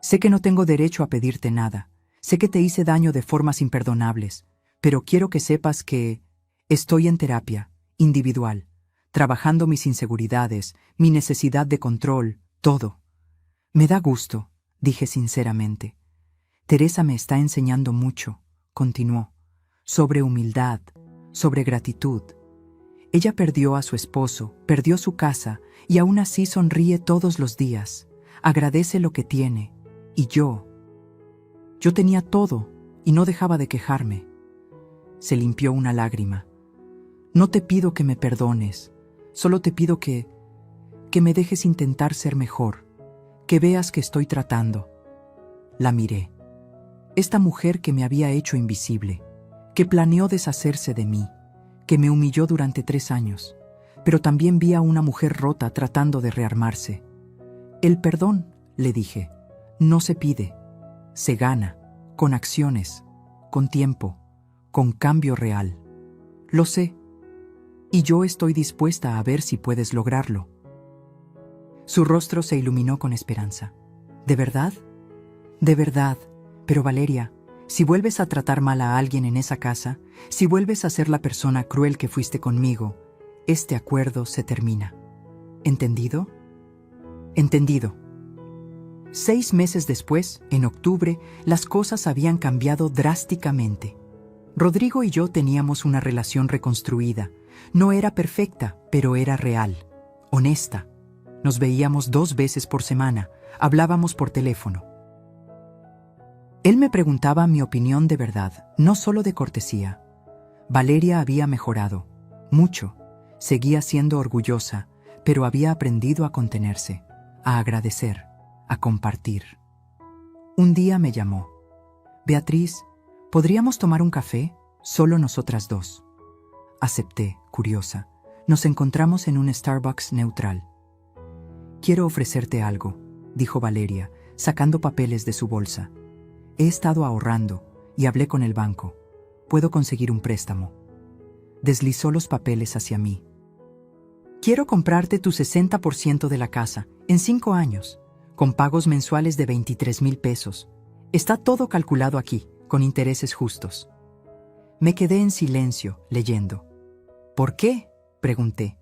«sé que no tengo derecho a pedirte nada, sé que te hice daño de formas imperdonables, pero quiero que sepas que estoy en terapia, individual, trabajando mis inseguridades, mi necesidad de control, todo. Me da gusto», dije sinceramente. «Teresa me está enseñando mucho», continuó, «sobre humildad, sobre gratitud. Ella perdió a su esposo, perdió su casa, y aún así sonríe todos los días, agradece lo que tiene. Y yo tenía todo, y no dejaba de quejarme». Se limpió una lágrima. «No te pido que me perdones, solo te pido que me dejes intentar ser mejor, que veas que estoy tratando». La miré. Esta mujer que me había hecho invisible, que planeó deshacerse de mí, que me humilló durante 3 años, pero también vi a una mujer rota tratando de rearmarse. «El perdón», le dije, «no se pide, se gana, con acciones, con tiempo, con cambio real. Lo sé, y yo estoy dispuesta a ver si puedes lograrlo». Su rostro se iluminó con esperanza. «¿De verdad?» «De verdad, pero Valeria, si vuelves a tratar mal a alguien en esa casa, si vuelves a ser la persona cruel que fuiste conmigo, este acuerdo se termina. ¿Entendido?» «Entendido». 6 meses después, en octubre, las cosas habían cambiado drásticamente. Rodrigo y yo teníamos una relación reconstruida. No era perfecta, pero era real, honesta. Nos veíamos 2 veces por semana, hablábamos por teléfono. Él me preguntaba mi opinión de verdad, no solo de cortesía. Valeria había mejorado, mucho. Seguía siendo orgullosa, pero había aprendido a contenerse, a agradecer, a compartir. Un día me llamó. «Beatriz, ¿podríamos tomar un café? Solo nosotras 2». Acepté, curiosa. Nos encontramos en un Starbucks neutral. «Quiero ofrecerte algo», dijo Valeria, sacando papeles de su bolsa. «He estado ahorrando y hablé con el banco. Puedo conseguir un préstamo». Deslizó los papeles hacia mí. «Quiero comprarte tu 60% de la casa, en 5 años, con pagos mensuales de 23,000 pesos. Está todo calculado aquí, con intereses justos». Me quedé en silencio, leyendo. «¿Por qué?», pregunté.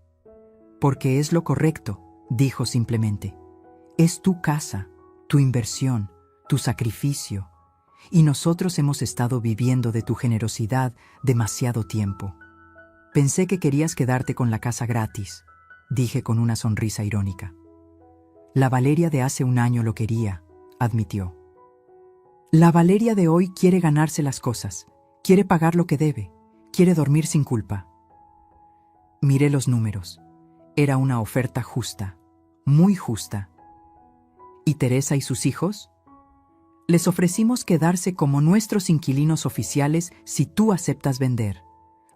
«Porque es lo correcto», dijo simplemente. «Es tu casa, tu inversión, tu sacrificio. Y nosotros hemos estado viviendo de tu generosidad demasiado tiempo. Pensé que querías quedarte con la casa gratis», dije con una sonrisa irónica. «La Valeria de hace un año lo quería», admitió. «La Valeria de hoy quiere ganarse las cosas, quiere pagar lo que debe, quiere dormir sin culpa». Miré los números. Era una oferta justa, muy justa. ¿Y Teresa y sus hijos? Les ofrecimos quedarse como nuestros inquilinos oficiales si tú aceptas vender.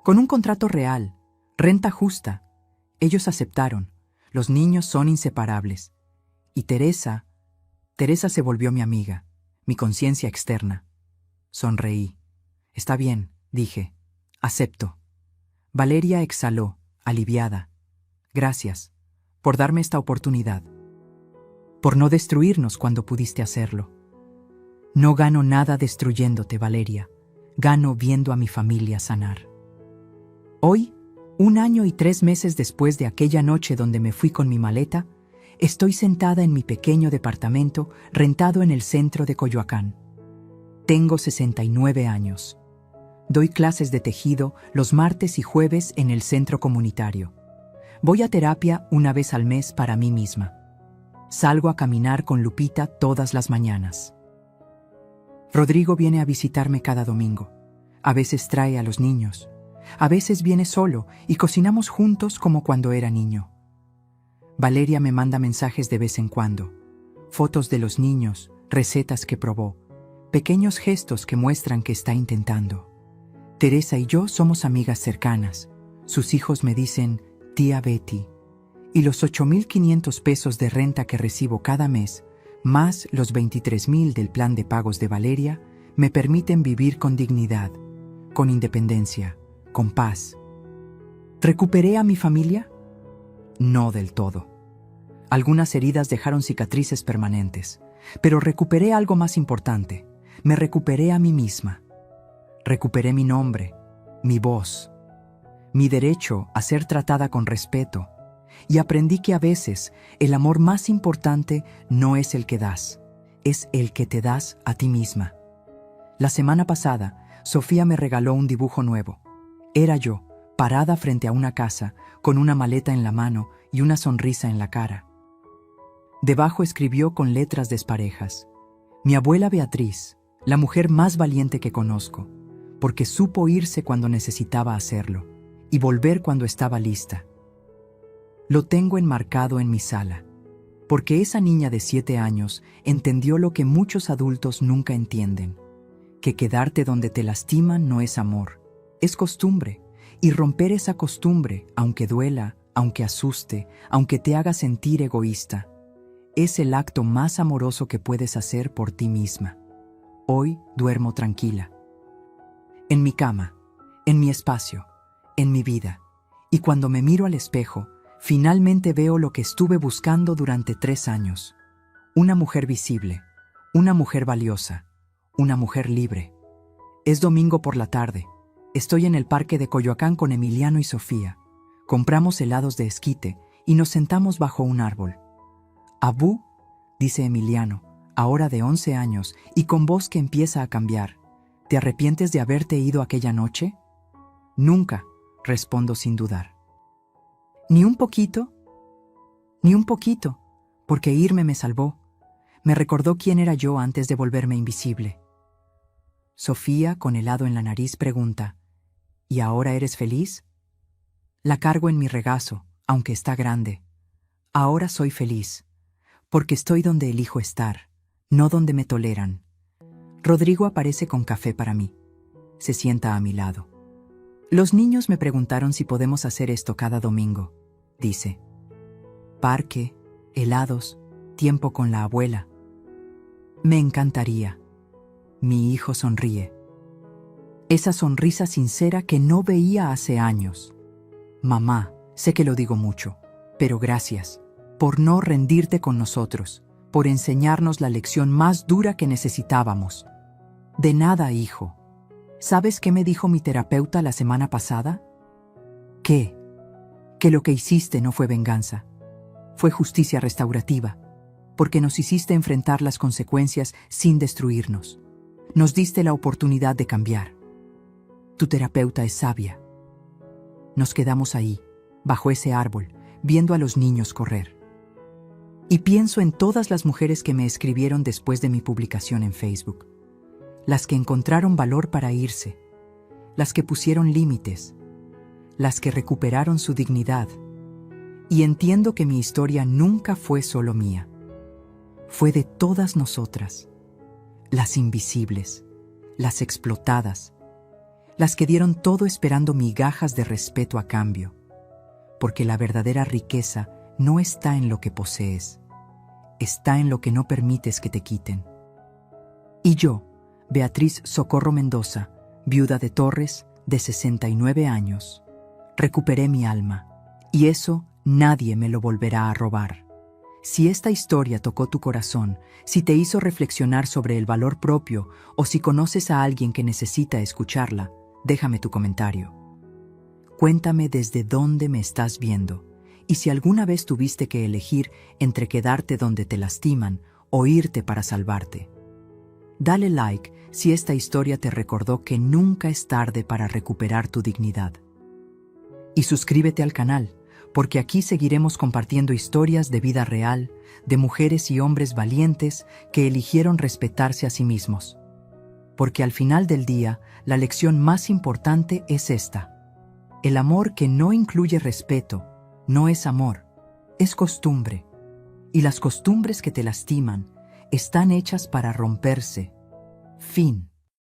Con un contrato real, renta justa. Ellos aceptaron. Los niños son inseparables. Y Teresa se volvió mi amiga, mi conciencia externa. Sonreí. «Está bien», dije. «Acepto». Valeria exhaló, aliviada. «Gracias por darme esta oportunidad. Por no destruirnos cuando pudiste hacerlo. No gano nada destruyéndote, Valeria. Gano viendo a mi familia sanar». Hoy, 1 año y 3 meses después de aquella noche donde me fui con mi maleta, estoy sentada en mi pequeño departamento rentado en el centro de Coyoacán. Tengo 69 años. Doy clases de tejido los martes y jueves en el centro comunitario. Voy a terapia 1 vez al mes para mí misma. Salgo a caminar con Lupita todas las mañanas. Rodrigo viene a visitarme cada domingo. A veces trae a los niños. A veces viene solo y cocinamos juntos como cuando era niño. Valeria me manda mensajes de vez en cuando. Fotos de los niños, recetas que probó, pequeños gestos que muestran que está intentando. Teresa y yo somos amigas cercanas. Sus hijos me dicen tía Betty. Y los 8.500 pesos de renta que recibo cada mes, más los 23.000 del plan de pagos de Valeria, me permiten vivir con dignidad, con independencia, con paz. ¿Recuperé a mi familia? No del todo. Algunas heridas dejaron cicatrices permanentes, pero recuperé algo más importante. Me recuperé a mí misma. Recuperé mi nombre, mi voz, mi derecho a ser tratada con respeto, y aprendí que a veces el amor más importante no es el que das, es el que te das a ti misma. La semana pasada, Sofía me regaló un dibujo nuevo. Era yo, parada frente a una casa, con una maleta en la mano y una sonrisa en la cara. Debajo escribió con letras desparejas: mi abuela Beatriz, la mujer más valiente que conozco, porque supo irse cuando necesitaba hacerlo y volver cuando estaba lista. Lo tengo enmarcado en mi sala, porque esa niña de 7 años entendió lo que muchos adultos nunca entienden, que quedarte donde te lastiman no es amor, es costumbre, y romper esa costumbre, aunque duela, aunque asuste, aunque te haga sentir egoísta, es el acto más amoroso que puedes hacer por ti misma. Hoy duermo tranquila. En mi cama, en mi espacio, en mi vida, y cuando me miro al espejo, finalmente veo lo que estuve buscando durante 3 años. Una mujer visible, una mujer valiosa, una mujer libre. Es domingo por la tarde. Estoy en el parque de Coyoacán con Emiliano y Sofía. Compramos helados de esquite y nos sentamos bajo un árbol. «Abú», dice Emiliano, ahora de 11 años y con voz que empieza a cambiar, «¿te arrepientes de haberte ido aquella noche?» «Nunca», respondo sin dudar. «¿Ni un poquito?» «Ni un poquito, porque irme me salvó. Me recordó quién era yo antes de volverme invisible». Sofía, con helado en la nariz, pregunta: «¿Y ahora eres feliz?» La cargo en mi regazo, aunque está grande. Ahora soy feliz, porque estoy donde elijo estar, no donde me toleran. Rodrigo aparece con café para mí. Se sienta a mi lado. «Los niños me preguntaron si podemos hacer esto cada domingo», dice. «Parque, helados, tiempo con la abuela». «Me encantaría». Mi hijo sonríe. Esa sonrisa sincera que no veía hace años. «Mamá, sé que lo digo mucho, pero gracias por no rendirte con nosotros, por enseñarnos la lección más dura que necesitábamos». «De nada, hijo». ¿Sabes qué me dijo mi terapeuta la semana pasada? ¿Qué? Que lo que hiciste no fue venganza, fue justicia restaurativa, porque nos hiciste enfrentar las consecuencias sin destruirnos. Nos diste la oportunidad de cambiar. Tu terapeuta es sabia. Nos quedamos ahí, bajo ese árbol, viendo a los niños correr. Y pienso en todas las mujeres que me escribieron después de mi publicación en Facebook. Las que encontraron valor para irse, las que pusieron límites, las que recuperaron su dignidad. Y entiendo que mi historia nunca fue solo mía. Fue de todas nosotras, las invisibles, las explotadas, las que dieron todo esperando migajas de respeto a cambio, porque la verdadera riqueza no está en lo que posees, está en lo que no permites que te quiten. Y yo, Beatriz Socorro Mendoza, viuda de Torres, de 69 años, recuperé mi alma, y eso nadie me lo volverá a robar. Si esta historia tocó tu corazón, si te hizo reflexionar sobre el valor propio o si conoces a alguien que necesita escucharla, déjame tu comentario. Cuéntame desde dónde me estás viendo y si alguna vez tuviste que elegir entre quedarte donde te lastiman o irte para salvarte. Dale like si esta historia te recordó que nunca es tarde para recuperar tu dignidad. Y suscríbete al canal, porque aquí seguiremos compartiendo historias de vida real, de mujeres y hombres valientes que eligieron respetarse a sí mismos. Porque al final del día, la lección más importante es esta: el amor que no incluye respeto no es amor, es costumbre. Y las costumbres que te lastiman están hechas para romperse. Fin.